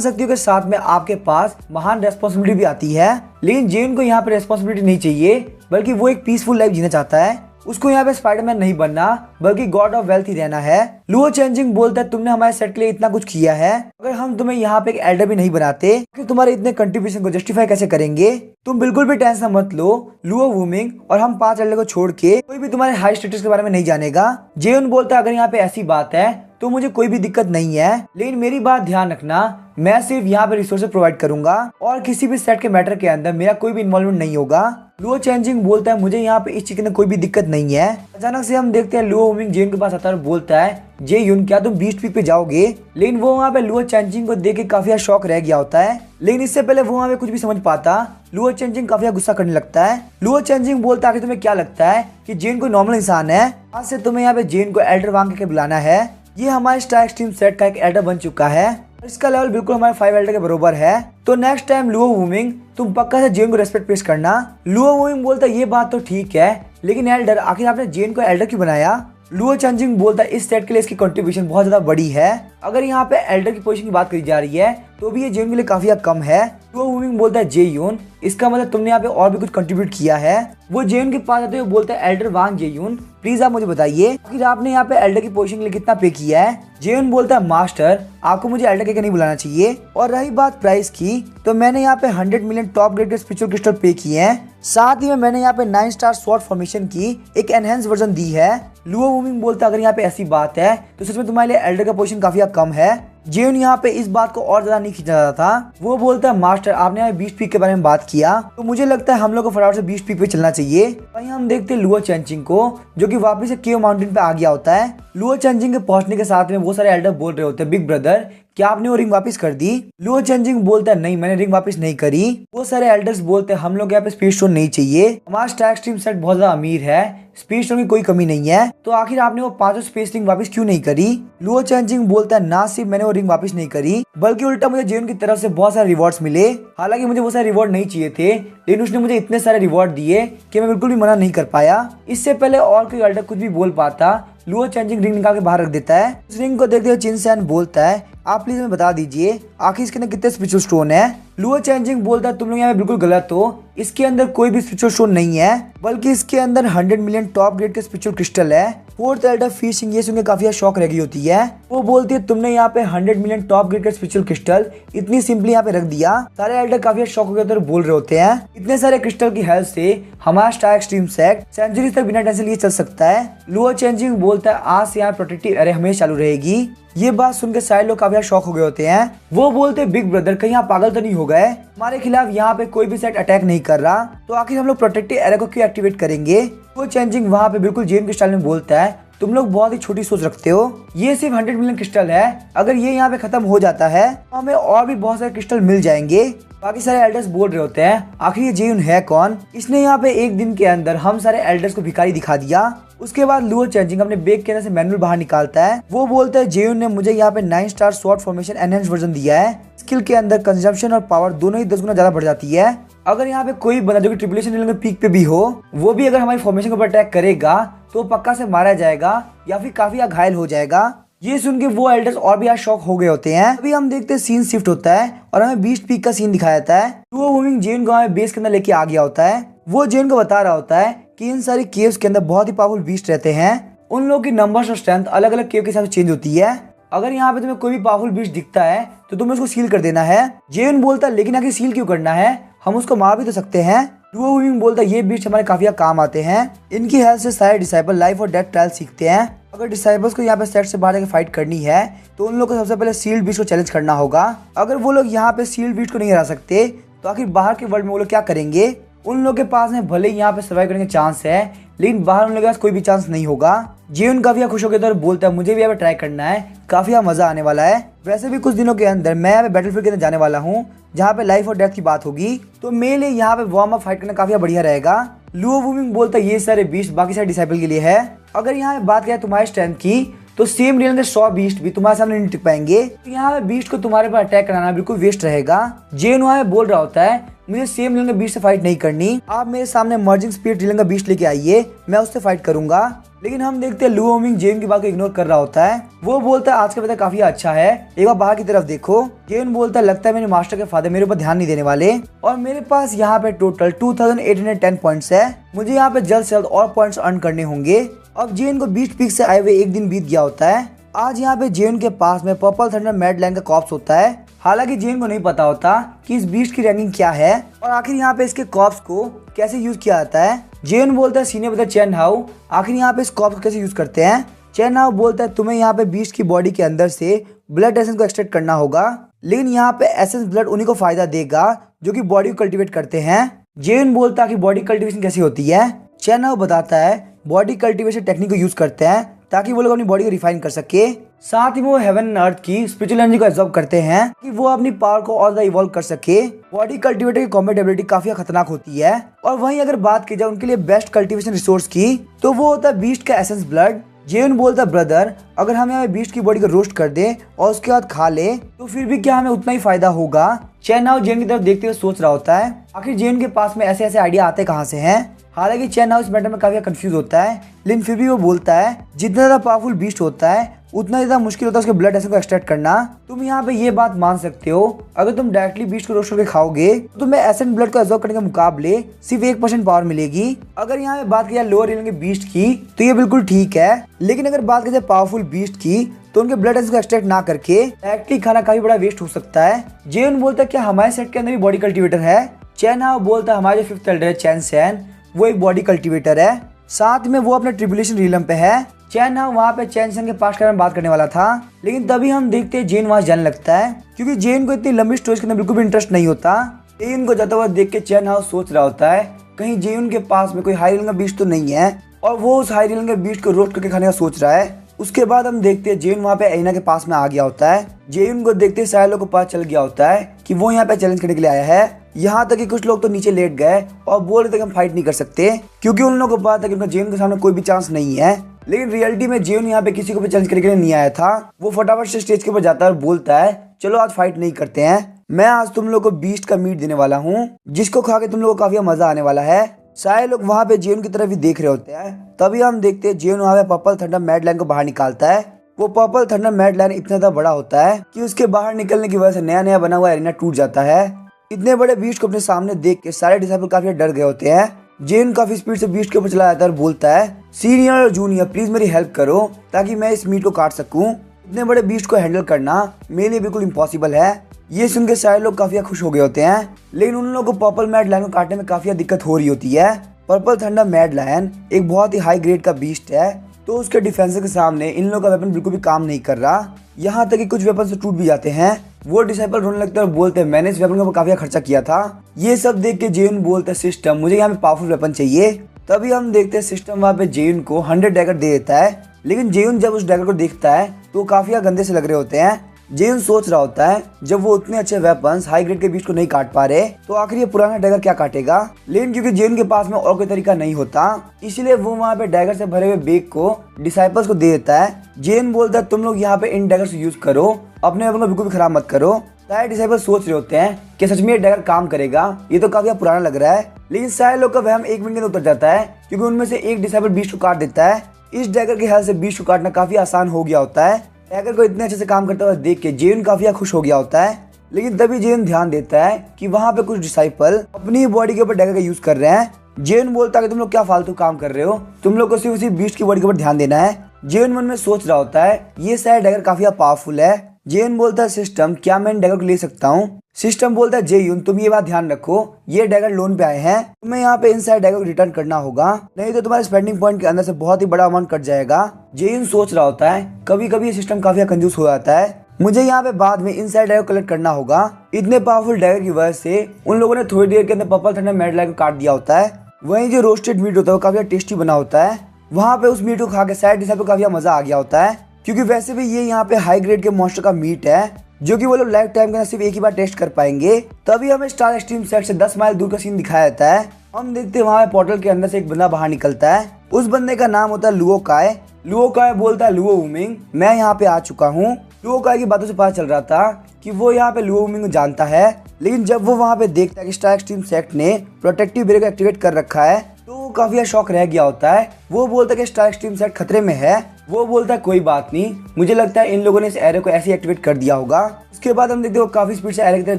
शक्तियों के साथ में आपके पास महान रेस्पॉन्सिबिलिटी भी आती है, लेकिन जेयुन को यहाँ पे रेस्पॉन्सिबिलिटी नहीं चाहिए बल्कि वो एक पीसफुल लाइफ जीना चाहता है। उसको यहाँ पे स्पाइडरमैन नहीं बनना बल्कि गॉड ऑफ वेल्थ ही रहना है। लुओ चेंजिंग बोलता है तुमने हमारे सेट के लिए इतना कुछ किया है, अगर हम तुम्हें यहाँ पे एक एल्डर भी नहीं बनाते कि तुम्हारे इतने कंट्रीब्यूशन को जस्टिफाई कैसे करेंगे। तुम बिल्कुल भी टेंशन मत लो लुओ वुमिंग और हम 5 एल्डर को छोड़ के कोई भी तुम्हारे हाई स्टेटस के बारे में नहीं जानेगा। जेयुन बोलता है अगर यहाँ पे ऐसी बात है तो मुझे कोई भी दिक्कत नहीं है, लेकिन मेरी बात ध्यान रखना मैं सिर्फ यहाँ पे रिसोर्सेज प्रोवाइड करूंगा और किसी भी सेट के मैटर के अंदर मेरा कोई भी इन्वॉल्वमेंट नहीं होगा। लुओ चेंजिंग बोलता है मुझे यहाँ पे इस चीज में कोई भी दिक्कत नहीं है। अचानक से हम देखते हैं लुओ वुमिंग जेयुन के पास आता है और बोलता है जेयुन क्या तुम बीस्ट पीक पे जाओगे, लेकिन वो वहाँ पे लुओ चेंजिंग को देख के काफी शॉक रह गया होता है, लेकिन इससे पहले वो वहाँ पे कुछ भी समझ पाता लुओ चेंजिंग काफी गुस्सा करने लगता है। लुओ चेंजिंग बोलता है कि तुम्हें क्या लगता है कि जेन कोई नॉर्मल इंसान है, आज से तुम्हें यहाँ पे जेन को एल्डर वांग के बुलाना है। ये हमारे स्टार एक्सट्रीम सेट का एक एल्डर बन चुका है, इसका लेवल बिल्कुल हमारे 5 एल्डर के बराबर है। तो नेक्स्ट टाइम लुओ वुमिंग तुम पक्का से जेन को रेस्पेक्ट पेश करना। लुओ वुमिंग बोलता है ये बात तो ठीक है, लेकिन एल्डर आखिर आपने जेन को एल्डर क्यों बनाया। लुओ चेंजिंग बोलता है इस सेट के लिए इसकी कंट्रीब्यूशन बहुत ज्यादा बड़ी है, अगर यहाँ पे एल्डर की पोजीशन की बात करी जा रही है तो भी ये जेन के लिए काफी कम है। लुओ वुमिंग बोलता है जेयुन इसका मतलब तुमने यहाँ पे और भी कुछ कंट्रीब्यूट किया है। वो जेयुन के पास आते हुए बोलता है एल्डर वांग जेयुन प्लीज आप मुझे बताइए आखिर आपने यहाँ पे एल्डर की पोजीशन के लिए कितना पे किया है। जेयुन बोलता है मास्टर आपको मुझे एल्डर के नहीं बुलाना चाहिए, और रही बात प्राइस की तो मैंने यहाँ पे 100 मिलियन टॉप ग्रेड के स्पिरिचुअल क्रिस्टल पे किए हैं, साथ ही में मैंने यहाँ पे 9 स्टार स्वॉर्ड फॉर्मेशन की एक एनहेंस वर्जन दी है। लुओ वुमिंग बोलता है अगर यहाँ पे ऐसी बात है तो सच में तुम्हारे लिए एल्डर का पोजीशन काफी कम है। जेयुन यहाँ पे इस बात को और ज्यादा नहीं खींचा जाता था, वो बोलता है मास्टर आपने यहाँ 20 पीक के बारे में बात किया तो मुझे लगता है हम लोग को फटाफट से 20 पीक पे चलना चाहिए। वहीं हम देखते हैं लुओ चेंजिंग को जो कि वापस से केव माउंटेन पे आ गया होता है। लुओ चेंजिंग के पहुंचने के साथ में बहुत सारे एल्डर बोल रहे होते हैं बिग ब्रदर क्या आपने वो रिंग वापस कर दी। लुओ चेंजिंग बोलता है नहीं मैंने रिंग वापस नहीं करी। वो सारे एल्डर्स बोलते हैं हम लोग यहाँ पे स्पीड स्टोन नहीं चाहिए, हमारा स्टार एक्सट्रीम सेट बहुत ज्यादा अमीर है, स्पीड स्टोन की कोई कमी नहीं है, तो आखिर आपने वो 5 स्पेस रिंग वापस क्यों नहीं करी। लुओ चेंजिंग बोलता है ना सिर्फ मैंने वो रिंग वापस नहीं करी बल्कि उल्टा मुझे जेयुन की तरफ से बहुत सारे रिवॉर्ड्स मिले, हालांकि मुझे वो सारे रिवॉर्ड नहीं चाहिए थे लेकिन उसने मुझे इतने सारे रिवॉर्ड दिए कि मैं बिल्कुल भी मना नहीं कर पाया। इससे पहले और कोई एल्डर कुछ भी बोल पाता लुओ चेंजिंग रिंग निकाल के बाहर रख देता है। उस रिंग को देखते हुए चिनसैन बोलता है आप प्लीज हमें बता दीजिए आखिर इसके अंदर कितने स्पिरिचुअल स्टोन है। लुओ चेंजिंग बोलता है तुम लोग यहाँ पे बिल्कुल गलत हो, इसके अंदर कोई भी स्पिरिचुअल स्टोन नहीं है बल्कि इसके अंदर 100 मिलियन टॉप ग्रेड के स्पिरिचुअल क्रिस्टल है। फोर्थ एल्डर फिशिंग ये सुनकर काफी शौक रह गई होती है, वो बोलती है तुमने यहाँ पे 100 मिलियन टॉप ग्रेड के स्पिरिचुअल क्रिस्टल इतनी सिंपली यहाँ पे रख दिया। सारे एल्डर काफी शौक हो गए बोल रहे होते हैं इतने सारे क्रिस्टल की हेल्प से हमारा स्टार एक्सट्रीम सेट सेंचुरी तक बिना टेंशन लिए चल सकता है। लुओ चेंजिंग बोलता है आज से यहाँ प्रोटेक्टिव एरे हमेशा चालू रहेगी। ये बात सुनकर सारे लोग काफी शौक हो गए होते हैं, वो बोलते बिग ब्रदर कहीं आप पागल तो नहीं हो गए, हमारे खिलाफ यहाँ पे कोई भी सेट अटैक नहीं कर रहा तो आखिर हम लोग प्रोटेक्टिव एरे को क्यों एक्टिवेट करेंगे। वो चेंजिंग वहाँ पे बिल्कुल जेन के स्टाइल में बोलता है तुम लोग बहुत ही छोटी सोच रखते हो। ये सिर्फ 100 मिलियन क्रिस्टल है, अगर ये यहाँ पे खत्म हो जाता है तो हमें और भी बहुत सारे क्रिस्टल मिल जाएंगे। बाकी सारे एल्डर्स बोल रहे होते हैं आखिर ये जेयुन है कौन, इसने यहाँ पे एक दिन के अंदर हम सारे एल्डर्स को भिखारी दिखा दिया। उसके बाद लुओ चेंजिंग अपने बैग के अंदर से मैनुअल बाहर निकालता है। वो बोलता है जेयुन ने मुझे यहाँ पे 9 star sword formation enhance version दिया है। स्किल के अंदर कंजम्पशन और पावर दोनों ही 10 गुना ज्यादा बढ़ जाती है। अगर यहाँ पे कोई बंदा जो कि ट्रिपुलेशन रीजन में पीक पे भी हो, वो भी अगर हमारी फॉर्मेशन के ऊपर अटैक करेगा तो पक्का से मारा जाएगा या फिर काफी घायल हो जाएगा। ये सुन के वो एल्डर्स और भी आज शॉक हो गए होते हैं। अभी हम देखते हैं सीन शिफ्ट होता है और हमें बीस्ट पीक का सीन दिखाया जाता है। वो मूविंग जेन को हमें बेस के अंदर लेके आ गया होता है। वो जेन को बता रहा होता है कि इन सारी केव्स के अंदर बहुत ही पावरफुल बीस्ट रहते हैं। उन लोगों की नंबर्स और स्ट्रेंथ अलग अलग केव के हिसाब से चेंज होती है। अगर यहाँ पे तुम्हें कोई भी पावरफुल बीस्ट दिखता है तो तुम्हें उसको सील कर देना है। जेन बोलता है लेकिन आखिर सील क्यों करना है, हम उसको मार भी तो सकते हैं। डुओ मूविंग बोलता है ये बीस्ट हमारे काफी काम आते हैं। इनकी हेल्प से सारे डिसाइपल लाइफ और डेथ ट्रायल सीखते हैं। अगर डिसाइपल्स को यहाँ पे सेट से बाहर जाकर फाइट करनी है तो उन लोगों को सबसे पहले सील्ड बीस्ट को चैलेंज करना होगा। अगर वो लोग यहाँ पे सील्ड बीस्ट को नहीं हरा सकते तो आखिर बाहर के वर्ल्ड में वो लोग क्या करेंगे। उन लोगों के पास में भले ही यहाँ पे सर्वाइव करने का चांस है, लेकिन बाहर उन लोगों के पास कोई भी चांस नहीं होगा। जेयुन काफी खुश होकर तो बोलता है मुझे भी यहाँ पे ट्राई करना है, काफी मजा आने वाला है। वैसे भी कुछ दिनों के अंदर मैं यहाँ पे बैटलफील्ड के अंदर जाने वाला हूँ जहाँ पे लाइफ और डेथ की बात होगी, तो मेरे लिए यहाँ पे वार्म अप फाइट करना काफी बढ़िया रहेगा। लुओ वूमिंग बोलता है ये सारे बीस्ट बाकी सारे डिसाइपल के लिए है। अगर यहाँ पे बात करें तुम्हारे स्ट्रेंथ की तो सेम रियल में 100 बीस्ट भी तुम्हारे सामने नहीं टिक पाएंगे, तो यहाँ पे बीस्ट को तुम्हारे पर अटैक कराना बिल्कुल वेस्ट रहेगा। जेन वहाँ पे बोल रहा होता है मुझे सेम रियल में बीस्ट से फाइट नहीं करनी, आप मेरे सामने मर्जिंग स्पिरिट रियल का बीस्ट लेके आइए, मैं उससे फाइट करूंगा। लेकिन हम देखते हैं लुओ वूमिंग जेन की बात को इग्नोर कर रहा होता है। वो बोलता है आज का वेदर काफी अच्छा है, एक बार बाहर की तरफ देखो। जेन बोलता है लगता है मेरे मास्टर के फादर मेरे ऊपर ध्यान नहीं देने वाले और मेरे पास यहाँ पे टोटल 2810 पॉइंट्स है, मुझे यहाँ पे जल्द से जल्द और पॉइंट्स अर्न करने होंगे। अब जेन को बीस्ट पीक से आए हुए एक दिन बीत गया होता है। आज यहाँ पे जेन के पास में पर्पल थंडर मैड लाइन का कॉप्स होता है। हालांकि जेन को नहीं पता होता कि इस बीस्ट की रैंकिंग क्या है और आखिर यहाँ पे इसके कॉप्स को कैसे यूज किया जाता है। जेन बोलता है सीनियर ब्रदर चैन हाउ आखिर यहाँ पे इस कॉप्स को कैसे यूज करते हैं। चैन हाउ बोलता है तुम्हें यहाँ पे बीस्ट की बॉडी के अंदर से ब्लड एसेंस को एक्सट्रैक्ट करना होगा, लेकिन यहाँ पे एसेंस ब्लड उन्हीं को फायदा देगा जो कि बॉडी को कल्टीवेट करते हैं। जेन बोलता है कि बॉडी कल्टीवेशन कैसी होती है। चैन हाउ बताता है बॉडी कल्टीवेशन टेक्निक को यूज करते हैं ताकि वो लोग अपनी बॉडी को रिफाइन कर सके। साथ ही वो हेवन एंड अर्थ की स्पिरिचुअल एनर्जी को एब्जॉर्ब करते हैं कि वो अपनी पावर को और ज्यादा इवॉल्व कर सके। बॉडी कल्टीवेटर की कॉम्बैट एबिलिटी काफी खतरनाक होती है। और वहीं अगर बात की जाए उनके लिए बेस्ट कल्टीवेशन रिसोर्स की तो वो होता है बीस्ट का एसेंस ब्लड। जेन बोलता है ब्रदर अगर हम यहाँ बीस्ट की बॉडी को रोस्ट कर दे और उसके बाद खा ले तो फिर भी क्या हमें उतना ही फायदा होगा। चैन हाउ जेन की तरफ देखते हुए सोच रहा होता है आखिर जेन के पास में ऐसे ऐसे आइडिया आते कहाँ से हैं। हालांकि चैन हाउ इस मैटर में काफी कंफ्यूज होता है, लेकिन फिर भी वो बोलता है जितना ज्यादा पावरफुल बीस्ट होता है उतना ज्यादा मुश्किल होता है उसके ब्लड एसेंस को एक्सट्रैक्ट करना। तुम यहाँ पे ये बात मान सकते हो अगर तुम डायरेक्टली बीस्ट को रोस्ट करके खाओगे तो तुम्हें एसेंस ब्लड को एब्जॉर्ब करने के मुकाबले सिर्फ 1% पावर मिलेगी। अगर यहाँ पे बात की जाए लोअर रियल के बीस्ट की तो ये बिल्कुल ठीक है, लेकिन अगर बात की जाए पावरफुल बीस्ट की तो उनके ब्लड एसेंस को एक्सट्रैक्ट ना करके डायरेक्टली खाना काफी बड़ा वेस्ट हो सकता है। जेन बोलता है क्या हमारे सेट के अंदर भी बॉडी कल्टीवेटर है। चैन हाउ बोलता है हमारे जो 5th एल्डर है चैन सैन वो एक बॉडी कल्टीवेटर है, साथ में वो अपने ट्रिब्यूलेशन रियलम पे है। चैन हाउ वहाँ पे चैन सैन के पास के बारे में बात करने वाला था, लेकिन तभी हम देखते हैं जेन वहाँ जाने लगता है क्योंकि जेन को इतनी लंबी स्टोरीज के अंदर बिल्कुल भी इंटरेस्ट नहीं होता। जेन को जाता हुआ देख के चैन हाउ सोच रहा होता है कहीं जेन के पास में कोई हाई रियल का बीस्ट तो नहीं है और वो उस हाई रियल के बीस्ट को रोस्ट करके खाने का सोच रहा है। उसके बाद हम देखते हैं जेन वहाँ पे एना के पास में आ गया होता है। जेन को देखते सारे लोगों को पता चल गया होता है कि वो यहाँ पे चैलेंज करने के लिए आया है। यहाँ तक कि कुछ लोग तो नीचे लेट गए और बोल रहे थे कि हम फाइट नहीं कर सकते क्योंकि उन लोगों को पता था कि उनका जेन के सामने कोई भी चांस नहीं है। लेकिन रियलिटी में जेन यहाँ पे किसी को भी चैलेंज करने के लिए नहीं आया था। वो फटाफट से स्टेज के ऊपर जाता है और बोलता है चलो आज फाइट नहीं करते हैं, मैं आज तुम लोग को बीस्ट का मीट देने वाला हूँ जिसको खा के तुम लोग को काफी मजा आने वाला है। सारे लोग वहाँ पे जेन की तरफ भी देख रहे होते हैं। तभी हम देखते हैं जेन वहाँ पे पर्पल थंडर मैड लाइन को बाहर निकालता है। वो पर्पल थंडर मैड लाइन इतना ज्यादा बड़ा होता है कि उसके बाहर निकलने की वजह से नया नया बना हुआ एरिना टूट जाता है। इतने बड़े बीस्ट को अपने सामने देख के सारे डिसाइपल काफी डर गए होते हैं। जेन काफी स्पीड से बीस्ट के ऊपर चला जाता है और बोलता है सीनियर और जूनियर प्लीज मेरी हेल्प करो ताकि मैं इस मीट को काट सकूं। इतने बड़े बीस्ट को हैंडल करना मेरे लिए बिल्कुल इम्पॉसिबल है। ये सुन के सारे लोग काफी खुश हो गए होते हैं, लेकिन उन लोगों को पर्पल मैड लायन को काटने में काफी दिक्कत हो रही होती है। पर्पल थंडर मैड लायन एक बहुत ही हाई ग्रेड का बीस्ट है, तो उसके डिफेंस के सामने इन लोगों का वेपन बिल्कुल भी काम नहीं कर रहा। यहाँ तक कि कुछ वेपन से टूट भी जाते हैं। वो डिसाइपल रोने लगते हैं और बोलते हैं मैंने इस वेपन के ऊपर काफी खर्चा किया था। ये सब देख के जेन बोलता है सिस्टम मुझे यहाँ पे पावरफुल वेपन चाहिए। तभी हम देखते हैं सिस्टम वहाँ पे जेन को 100 डैगर दे देता है। लेकिन जेयुन जब उस डैगर को देखता है तो वो काफी गंदे से लग रहे होते हैं। जेयुन सोच रहा होता है जब वो उतने अच्छे वेपन्स हाई ग्रेड के बीच को नहीं काट पा रहे तो आखिर ये पुराना डैगर क्या काटेगा। लेकिन क्योंकि जेयुन के पास में और कोई तरीका नहीं होता इसलिए वो वहाँ पे डैगर से भरे हुए बैग को डिसाइपल्स को दे देता है। जेयुन बोलता है तुम लोग यहाँ पे इन डैगर यूज करो, अपने वेपन को बिल्कुल भी खराब मत करो। सारे डिसाइपल सोच रहे होते हैं कि सच में ये डैगर काम करेगा, ये तो काफी पुराना लग रहा है। लेकिन सारे लोग का वहम 1 मिनट के अंदर उतर जाता है क्योंकि उनमें से एक डिसाइपल बीस्ट को काट देता है। इस डैगर के हेल्प से बीस्ट को काटना काफी आसान हो गया होता है। डैगर को इतने अच्छे से काम करता हुआ देख के जेयुन काफी खुश हो गया होता है। लेकिन तभी जेयुन ध्यान देता है कि वहाँ पे कुछ डिसाइपल अपनी बॉडी के ऊपर डैगर का यूज कर रहे हैं। जेयुन बोलता है कि तुम लोग क्या फालतू काम कर रहे हो, तुम लोग को सिर्फ उसी बीस्ट की बॉडी के ऊपर ध्यान देना है। जेयुन मन में सोच रहा होता है ये शायद डैगर काफी पावरफुल है। जेयुन बोलता है सिस्टम क्या मैं इन डैगर को ले सकता हूँ। सिस्टम बोलता है जेयुन तुम ये बात ध्यान रखो, ये डैगर लोन पे आए हैं, तुम्हें यहाँ पे इनसाइड डैगर को रिटर्न करना होगा, नहीं तो तुम्हारे स्पेंडिंग पॉइंट के अंदर से बहुत ही बड़ा अमाउंट कट जाएगा। जेयुन सोच रहा होता है कभी कभी ये सिस्टम काफी कंजूस हो जाता है, मुझे यहाँ पे बाद में इनसाइड डैगर कलेक्ट करना होगा। इतने पावरफुल डैगर की वजह से उन लोगों ने थोड़ी देर के अंदर पर्पल थंडर मैड लाइट को काट दिया होता है। वहीं जो रोस्टेड मीट होता है वो काफी टेस्टी बना होता है। वहाँ पे उस मीट को खा के साइड डिसाइपल को काफी मजा आ गया होता है क्योंकि वैसे भी ये यहाँ पे हाई ग्रेड के मॉन्स्टर का मीट है जो कि वो लोग लाइफ टाइम के अंदर सिर्फ एक ही बार टेस्ट कर पाएंगे। तभी हमें स्टार एक्सट्रीम सेट से 10 माइल दूर का सीन दिखाया जाता है। हम देखते हैं वहाँ पे पोर्टल के अंदर से एक बंदा बाहर निकलता है। उस बंदे का नाम होता है लुओ काय। लुओ काय बोलता है लुओ वुमिंग मैं यहाँ पे आ चुका हूँ। लुओ काय की बातों से पता चल रहा था कि वो यहाँ पे लुओ वुमिंग को जानता है। लेकिन जब वो वहाँ पे देखता है कि स्टार एक्सट्रीम सेट ने प्रोटेक्टिव बैरियर को एक्टिवेट कर रखा है तो वो काफी शॉक रह गया होता है। वो बोलता है कि स्टार एक्सट्रीम सेट खतरे में है। वो बोलता है कोई बात नहीं, मुझे लगता है इन लोगों ने इस एरो को ऐसे एक्टिवेट कर दिया होगा। उसके बाद हम देखते हैं वो काफी स्पीड से एरो की तरफ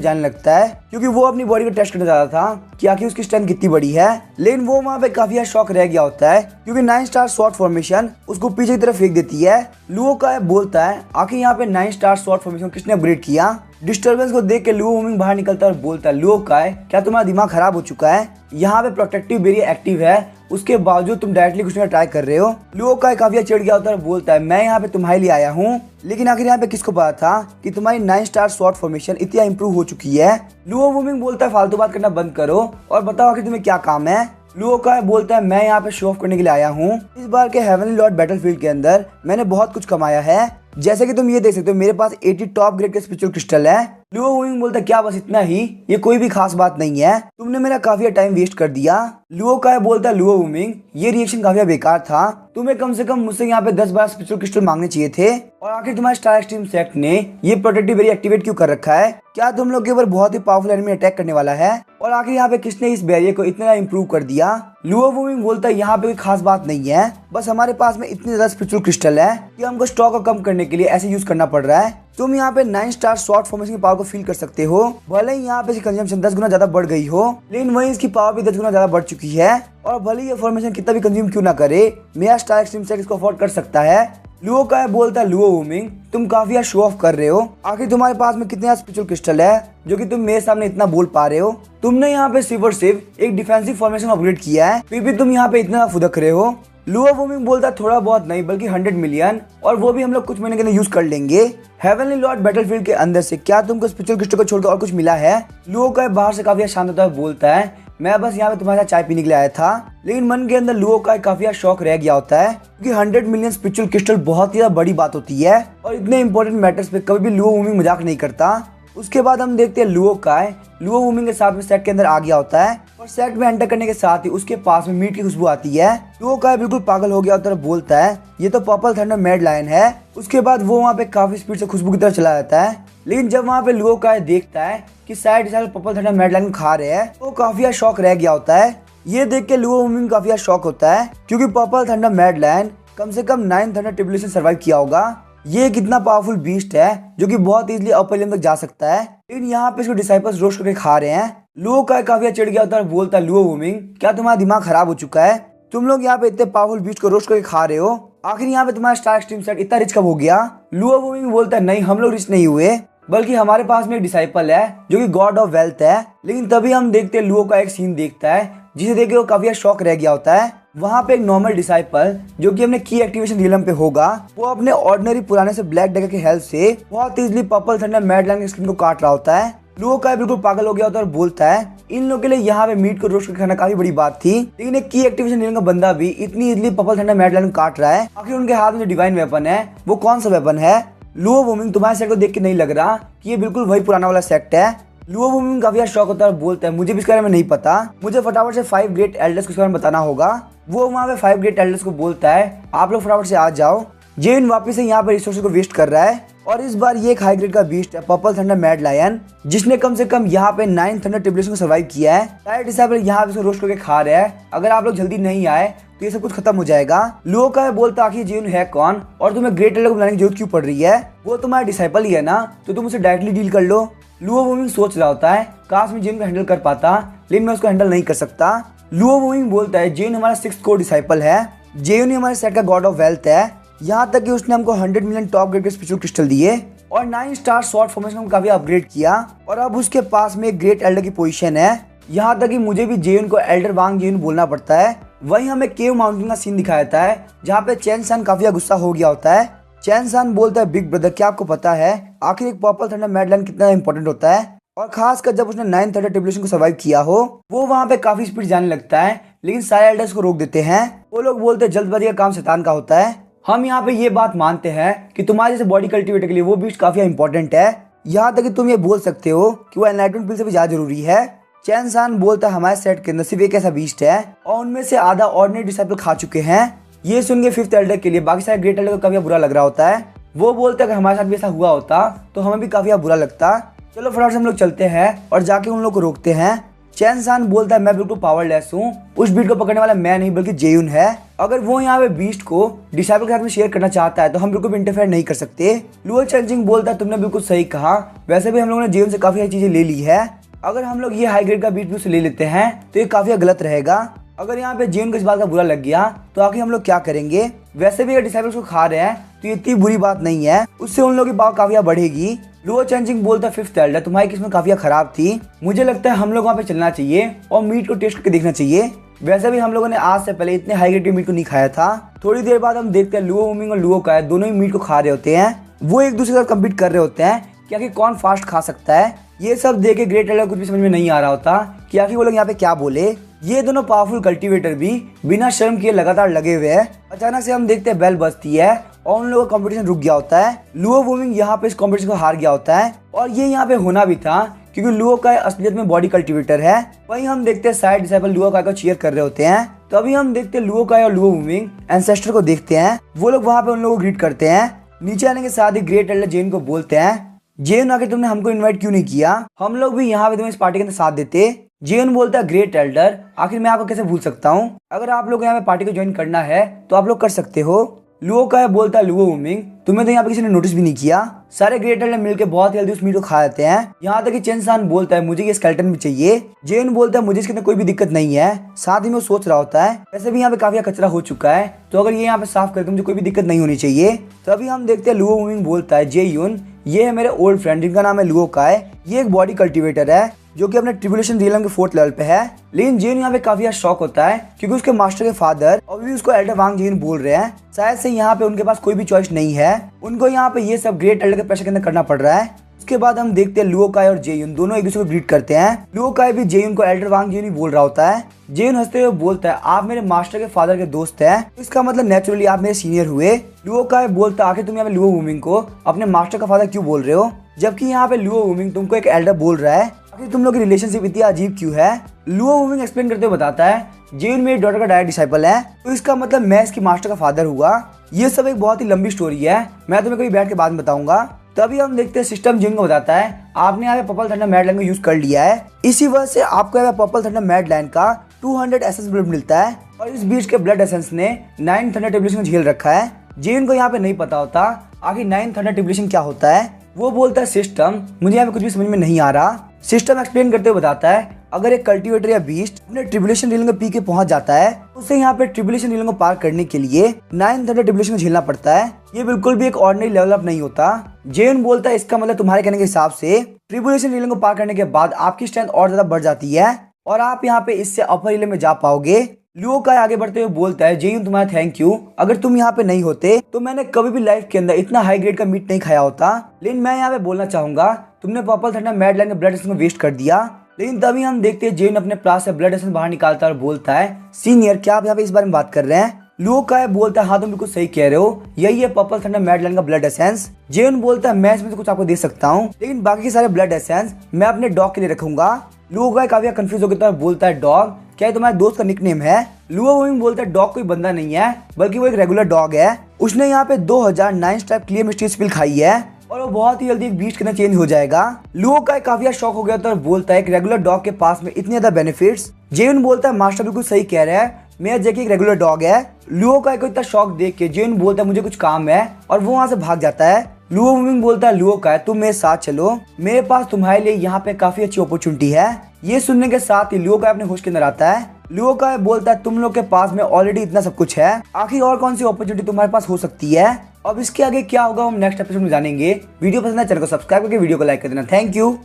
जाने लगता है क्योंकि वो अपनी बॉडी को टेस्ट करना चाहता था कि आखिर उसकी स्ट्रेंथ कितनी बड़ी है। लेकिन वो वहाँ पे काफी शॉक रह गया होता है क्योंकि 9 स्टार स्वॉर्ड फॉर्मेशन उसको पीछे की तरफ फेंक देती है। लुओ काय बोलता है आखिर यहाँ पे 9 स्टार स्वॉर्ड फॉर्मेशन किसने अपग्रेड किया। डिस्टर्बेंस को देख के लुओ वुमिंग बाहर निकलता है और बोलता है लुओ काय क्या तुम्हारा दिमाग खराब हो चुका है, यहाँ पे प्रोटेक्टिव बैरियर एक्टिव है उसके बावजूद तुम डायरेक्टली कुछ ट्राई कर रहे हो। लुओ काय काफी चिढ़ गया होता है और बोलता है मैं यहाँ पे तुम्हारे लिए आया हूँ। लेकिन आखिर यहाँ पे किसको पता था कि तुम्हारी 9 स्टार स्वॉर्ड फॉर्मेशन इतना इंप्रूव हो चुकी है। लुओ वुमिंग बोलता है फालतू बात करना बंद करो और बताओ आखिर तुम्हें क्या काम है। लुओ काय बोलता है मैं यहाँ पे शो ऑफ करने के लिए आया हूँ। इस बार के हेवनली लॉर्ड बैटलफील्ड के अंदर मैंने बहुत कुछ कमाया है, जैसे कि तुम ये देख सकते हो मेरे पास 80 टॉप ग्रेड के स्पिरिचुअल क्रिस्टल है। लुओ वुमिंग बोलता है क्या बस इतना ही, ये कोई भी खास बात नहीं है, तुमने मेरा काफी टाइम वेस्ट कर दिया। लुओ काय बोलता है लुओ वुमिंग ये रिएक्शन काफी बेकार था, तुम्हें कम से कम मुझसे यहाँ पे 10 बार स्पिरिचुअल क्रिस्टल मांगने चाहिए थे। और आखिर तुम्हारे स्टार एक्सट्रीम सेट ने ये प्रोटेक्टिव बैरियर एक्टिवेट क्यों कर रखा है, क्या तुम लोग के ऊपर बहुत ही पावरफुल एनिमी अटैक करने वाला है। और आखिर यहाँ पे किसने इस बैरियर को इतना इंप्रूव कर दिया। लुओ वुमिंग बोलता है यहाँ पे कोई खास बात नहीं है, बस हमारे पास में इतने ज्यादा स्पिरिचुअल क्रिस्टल है कि हमको स्टॉक को कम करने के लिए ऐसे यूज करना पड़ रहा है। तुम यहाँ पे 9 स्टार स्वॉर्ड फॉर्मेशन की पावर को फील कर सकते हो, भले ही यहाँ पे इसकी कंजम्पशन 10 गुना ज्यादा बढ़ गई हो, लेकिन वहीं इसकी पावर भी 10 गुना ज्यादा बढ़ चुकी है। और भले ये फॉर्मेशन कितना भी कंज्यूम क्यों ना करे, मेरा स्टार एक्सट्रीम सेट इसको अफोर्ड कर सकता है। लुओ काय बोलता है लुओ वुमिंग तुम काफी शो ऑफ कर रहे हो, आखिर तुम्हारे पास में कितने स्पिरिचुअल क्रिस्टल है जो कि तुम मेरे सामने इतना बोल पा रहे हो। तुमने यहाँ पे सिर्फ और सिर्फ एक डिफेंसिव फॉर्मेशन अपग्रेड किया है, फिर भी तुम यहाँ पे इतना फुदक रहे हो। लुओ वुमिंग बोलता है थोड़ा बहुत नहीं बल्कि 100 मिलियन, और वो भी हम लोग कुछ महीने के लिए यूज कर लेंगे। हेवनली लॉर्ड बैटलफील्ड के अंदर से क्या तुमको स्पिरिचुअल क्रिस्टल को छोड़कर और कुछ मिला है। लुओ काय बाहर से काफी शांत होता है, बोलता है मैं बस यहाँ पे तुम्हारे साथ चाय पीने के लिए आया था। लेकिन मन के अंदर लुओ काय काफी शौक रह गया होता है क्योंकि 100 मिलियन स्पिरिचुअल क्रिस्टल बहुत ही बड़ी बात होती है और इतने इंपॉर्टेंट मैटर्स पे कभी भी लुओ वुमिंग मजाक नहीं करता। उसके बाद हम देखते हैं लुओ काय लुओ वुमिंग के साथ में सेट के अंदर आ गया होता है और सेट में एंटर करने के साथ ही उसके पास में मीट की खुशबू आती है। लुओ काय बिल्कुल पागल हो गया होता है, बोलता है ये तो पर्पल थंडर मैड लायन है। उसके बाद वो वहाँ पे काफी स्पीड से खुशबू की तरफ चला जाता है, लेकिन जब वहाँ पे लुओ काय देखता है कि side purple thunder mad lion खा रहे हैं तो काफी शौक रह गया होता है। ये देख के लुओ वुमिंग काफी शौक होता है क्योंकि पर्पल थंडर मैड लायन कम से कम 9 थंडर ट्रिब्यूलेशन सर्वाइव किया होगा। ये कितना पावरफुल बीस्ट है जो कि बहुत इजीली अपर लेवल तक जा सकता है, लेकिन यहाँ पे इसको डिसाइपल्स रोस्ट करके खा रहे हैं। लुओ काय काफी चिढ़ गया होता है, बोलता है लुओ वुमिंग क्या तुम्हारा दिमाग खराब हो चुका है, तुम लोग यहाँ पे इतने पावरफुल बीस्ट को रोस्ट करके खा रहे हो, आखिर यहाँ पे तुम्हारा स्टार एक्सट्रीम सेट इतना रिच कब हो गया। लुओ वुमिंग बोलता है नहीं हम लोग रिच नहीं हुए, बल्कि हमारे पास में एक डिसाइपल है जो कि गॉड ऑफ वेल्थ है। लेकिन तभी हम देखते हैं लुओ का एक सीन देखता है जिसे देख के वो काफी शॉक रह गया होता है। वहाँ पे एक नॉर्मल डिसाइपल जो कि हमने की एक्टिवेशन रियलम पे होगा, वो अपने ऑर्डिनरी पुराने से ब्लैक डैगर की हेल्प से बहुत easily purple thunder mad lion की स्किन को काट रहा होता है। लुओ काय बिल्कुल पागल हो गया होता है और बोलता है इन लोगों के लिए यहाँ पे मीट को रोस्ट करके खाना काफी बड़ी बात थी, लेकिन एक की एक्टिवेशन लेने का बंदा भी इतनी easily purple thunder mad lion काट रहा है। आखिर उनके हाथ में जो डिवाइन वेपन है वो कौन सा वेपन है? लुओ वूमिंग तुम्हारे सेट को देख के नहीं लग रहा कि ये बिल्कुल वही पुराना वाला सेट है। लुओ वूमिंग काफी शौक होता है और बोलता है मुझे भी इसके बारे में नहीं पता, मुझे फटाफट से 5 ग्रेट एल्डर्स को इसके बारे में बताना होगा। वो वहाँ पे 5 ग्रेट एल्डर्स को बोलता है आप लोग फटाफट से आ जाओ। जेन वापिस से यहाँ पर रिसोर्सेज को वेस्ट कर रहा है और इस बार ये एक हाई ग्रेड का बीस्ट है पर्पल थंडर मैड लायन, जिसने कम से कम यहाँ पे 9 थंडर ट्रिब्यूलेशन को सर्वाइव किया है। सारे डिसाइबल यहाँ पे रोस्ट करके खा रहे हैं। अगर आप लोग जल्दी नहीं आए तो ये सब कुछ खत्म हो जाएगा। लुओ काय बोलता आखिर जेन है कौन और तुम्हें ग्रेट एल्डर को बुलाने की जरूरत क्यों पड़ रही है? वो तुम्हारा डिसाइपल ही है ना, तो तुम उसे डायरेक्टली डील कर लो। लुओ वूमिंग सोच रहा होता है काश मैं जेन को हैंडल कर पाता, लेकिन मैं उसको हैंडल नहीं कर सकता। लुओ वूमिंग बोलता है जेन हमारा 6th कोर डिसाइपल है, जेन ही हमारे सेट का गॉड ऑफ वेल्थ है, यहाँ तक कि उसने हमको 100 मिलियन टॉप ग्रेड के स्पिरिचुअल क्रिस्टल दिए और 9 स्टार शॉर्ट फॉर्मेशन को काफी अपग्रेड किया और अब उसके पास में ग्रेट एल्डर की पोजीशन है। यहाँ तक कि मुझे भी जेन को एल्डर वांग जेन बोलना पड़ता है। वहीं हमें केव माउंटेन का सीन दिखाया जाता है जहाँ पे चैन सान काफी गुस्सा हो गया होता है। चैन सान बोलता है बिग ब्रदर क्या आपको पता है आखिर एक पर्पल थंडर मैड लायन कितना इंपॉर्टेंट होता है, और खासकर जब उसने 9 थंडर ट्रिब्यूलेशन को सर्वाइव किया हो। वो वहाँ पे काफी स्पीड जाने लगता है लेकिन सारे एल्डर्स को रोक देते हैं। वो लोग बोलते हैं जल्दबाजी का काम शैतान का होता है। हम यहाँ पे ये बात मानते हैं कि तुम्हारे जैसे बॉडी कल्टीवेटर के लिए वो बीस्ट काफी इंपॉर्टेंट है, यहाँ तक कि तुम ये बोल सकते हो कि वो एनलाइटमेंट पिल से भी ज्यादा जरूरी है। चैन सान बोलता है हमारे सेट के अंदर सिर्फ एक ऐसा बीस्ट है और उनमें से आधा ऑर्डिनरी डिसाइपल खा चुके हैं। ये सुन के 5th एल्डर के लिए बाकी सारे ग्रेट एल्डर को काफी बुरा लग रहा होता है। वो बोलता है अगर हमारे साथ भी ऐसा हुआ होता तो हमें भी काफी बुरा लगता। चलो फटाफट से हम लोग चलते हैं और जाके उन लोग को रोकते हैं। चैन सान बोलता है मैं बिल्कुल पावरलेस हूँ, उस बीट को पकड़ने वाला मैं नहीं बल्कि जेयुन है। अगर वो यहाँ पे बीस्ट को डिसाइपल के साथ में शेयर करना चाहता है तो हम बिल्कुल भी इंटरफेयर नहीं कर सकते। लुओ चेंजिंग बोलता है तुमने बिल्कुल सही कहा, वैसे भी हम लोगों ने जेयुन से काफी सारी चीजें ले ली है, अगर हम लोग ये हाई ग्रेड का बीट भी उसे ले लेते हैं तो ये काफी गलत रहेगा। अगर यहाँ पे जेयुन को इस बात का बुरा लग गया तो आखिर हम लोग क्या करेंगे? वैसे भी अगर डिसाइपल्स को खा रहे हैं तो ये इतनी बुरी बात नहीं है, उससे उन लोगों की पावर काफी बढ़ेगी। लुओ चेंजिंग बोलता है 5th एल्डर तुम्हारी किस्मत काफी खराब थी, मुझे लगता है हम लोग वहाँ पे चलना चाहिए और मीट को टेस्ट करके देखना चाहिए। वैसे भी हम लोगों ने आज से पहले इतने हाई ग्रेड के मीट को नहीं खाया था। थोड़ी देर बाद हम देखते हैं लुओ वूमिंग और लुओ काय दोनों ही मीट को खा रहे होते हैं। वो एक दूसरे के साथ कम्पीट कर रहे होते हैं कि आखिर कौन फास्ट खा सकता है। ये सब देख के ग्रेट एल्डर कुछ भी समझ में नहीं आ रहा होता कि आखिर वो लोग यहाँ पे क्या बोले। ये दोनों पावरफुल कल्टीवेटर भी बिना शर्म किए लगातार लगे हुए हैं। अचानक से हम देखते हैं बेल बजती है और उन लोगों का कंपटीशन रुक गया होता है। लुओ वूमिंग यहाँ पे इस कंपटीशन को हार गया होता है और ये यहाँ पे होना भी था क्योंकि लुओ काय असलियत में बॉडी कल्टीवेटर है। वहीं हम देखते हैं साइड डिसाइपल लुओ काय को चीयर कर रहे होते हैं। तभी हम देखते हैं लुओ काय और लुओ वूमिंग एंसेस्टर को देखते हैं। वो लोग वहाँ पे उन लोगों को ग्रीट करते हैं। नीचे आने के साथ ही ग्रेट एल्डर जेन को बोलते हैं जेन आके तुमने हमको इन्वाइट क्यों नहीं किया, हम लोग भी यहाँ पे तुम्हें इस पार्टी के अंदर साथ देते। जेन बोलता है ग्रेट एल्डर आखिर मैं आपको कैसे भूल सकता हूँ, अगर आप लोग यहाँ पे पार्टी को ज्वाइन करना है तो आप लोग कर सकते हो। लुओ काय बोलता है लुओ वूमिंग तुम्हें तो यहाँ पे किसी ने नोटिस भी नहीं किया। सारे ग्रेट एल्डर मिलकर बहुत जल्दी उस मीट को खा जाते हैं। यहाँ तक कि चेन सान बोलता है मुझे ये स्केलेटन भी चाहिए। जेन बोलता है मुझे इसके अंदर कोई भी दिक्कत नहीं है, साथ ही में वो सोच रहा होता है वैसे भी यहाँ पे काफी कचरा हो चुका है तो अगर ये यहाँ पे साफ करे तो मुझे कोई भी दिक्कत नहीं होनी चाहिए। तभी हम देखते हैं लुओ वूमिंग बोलता है जेयुन ये है मेरे ओल्ड फ्रेंड जिनका नाम है लुओ काय, ये एक बॉडी कल्टीवेटर है जो कि अपने ट्रिब्यूलेशन रियलम के 4th लेवल पे है। लेकिन जेन यहाँ पे काफी शॉक होता है क्योंकि उसके मास्टर के फादर और भी उसको एल्डर वांग जेन बोल रहे हैं। शायद से यहाँ पे उनके पास कोई भी चॉइस नहीं है, उनको यहाँ पे ये सब ग्रेट एल्डर के प्रेशर के अंदर करना पड़ रहा है। उसके बाद हम देखते हैं लुओ काय और जेयुन दोनों एक दूसरे को ग्रीट करते हैं। लुओ काय भी जेयुन को एल्डर वांग जेन ही बोल रहा होता है। जेयुन हंसते हुए बोलता है आप मेरे मास्टर के फादर के दोस्त हैं, इसका मतलब नेचुरली आप मेरे सीनियर हुए। लुओ काय बोलता आखिर तुम यहाँ पे लुओ वूमिंग को अपने मास्टर का फादर क्यों बोल रहे हो, जबकि यहाँ पे लुओ वूमिंग तुमको एक एल्डर बोल रहा है, आखिर तुम लोग की रिलेशनशिप इतनी अजीब क्यों है। लुओ वूमिंग एक्सप्लेन करते हुए बताता है जेयुन मेरी डॉटर का डायरेक्ट डिसाइपल है तो इसका मतलब मैं इसकी मास्टर का फादर हुआ। ये सब एक बहुत ही लंबी स्टोरी है, मैं तुम्हें कभी बैठ के बाद में बताऊंगा। तभी हम देखते हैं सिस्टम जेयुन को बताता है आपने यहाँ पे पर्पल थंडर मैड लायन को यूज कर लिया है, इसी वजह से आपको यहाँ पर्पल थंडर मैड लायन का 200 एसेंस ब्लड मिलता है और इस बीच के ब्लड एसेंस ने 9 थंडर ट्रिब्यूलेशन झेल रखा है। जेयुन को यहाँ पे नहीं पता होता आखिर 9 थंडर ट्रिब्यूलेशन क्या होता है। वो बोलता है सिस्टम मुझे यहाँ पे कुछ भी समझ में नहीं आ रहा। सिस्टम एक्सप्लेन करते हुए बताता है अगर एक कल्टीवेटर या बीस्ट अपने ट्रिब्यूलेशन रीलिंग को पी के पहुंच जाता है तो उसे यहाँ पे ट्रिब्यूलेशन रीलिंग को पार करने के लिए 9 थंडर ट्रिब्यूलेशन को झेलना पड़ता है। ये बिल्कुल भी एक ऑर्डिनरी लेवल अप नहीं होता। जेयुन बोलता है इसका मतलब तुम्हारे कहने के हिसाब से ट्रिब्यूलेशन रीलिंग को पार करने के बाद आपकी स्ट्रेंथ और ज्यादा बढ़ जाती है और आप यहाँ पे इससे अपर रीलिंग में जा पाओगे। लुओ काय आगे बढ़ते हुए बोलता है जेयुन तुम्हारा थैंक यू, अगर तुम यहाँ पे नहीं होते तो मैंने कभी भी लाइफ के अंदर इतना हाई ग्रेड का मीट नहीं खाया होता। लेकिन मैं यहाँ पे बोलना चाहूंगा तुमने पर्पल थंडर मैडलाइन के ब्लड एसेंस को वेस्ट कर दिया। लेकिन तभी हम देखते हैं जेन अपने प्लास से ब्लड एसेंस बाहर निकालता है और बोलता है, सीनियर क्या आप यहाँ पे इस बारे में बात कर रहे हैं? लुओ काय बोलता है, हाँ तुम बिल्कुल सही कह रहे हो, यही है पर्पल थंडर मैडलाइन का ब्लड एसेंस। जेन बोलता है, मैं इसमें से कुछ आपको दे सकता हूँ, लेकिन बाकी के सारे ब्लड एसेंस मैं अपने डॉग के लिए रखूंगा। लुओ काय काफी कंफ्यूज होकर तो बोलता है, डॉग क्या ये तुम्हारे दोस्त का निकनेम है? लुओ विंग बोलता है, डॉग कोई बंदा नहीं है बल्कि वो एक रेगुलर डॉग है। उसने यहाँ पे 2009 टाइप क्लियर मिस्ट्री पिल खाई है और वो बहुत ही जल्दी एक बीस्ट के अंदर चेंज हो जाएगा। लुओ काय काफी शॉक हो गया था और बोलता है, एक रेगुलर डॉग के पास में इतने ज्यादा बेनिफिट्स। जेन बोलता है, मास्टर बिल्कुल सही कह रहा है, मेरा जैकी एक रेगुलर डॉग है। लुओ काय को इतना शॉक देख के जेन बोलता है, मुझे कुछ काम है, और वो वहाँ से भाग जाता है। लुओ विंग बोलता है, लुओ काय तुम मेरे साथ चलो, मेरे पास तुम्हारे लिए यहाँ पे काफी अच्छी अपॉर्चुनिटी है। ये सुनने के साथ ही लुओ काय अपने होश के अंदर आता है। लुओ काय बोलता है, तुम लोग के पास में ऑलरेडी इतना सब कुछ है, आखिर और कौन सी अपॉर्चुनिटी तुम्हारे पास हो सकती है? अब इसके आगे क्या होगा हम नेक्स्ट एपिसोड में जानेंगे। वीडियो पसंद है चैनल को सब्सक्राइब करके वीडियो को लाइक कर देना। Thank you.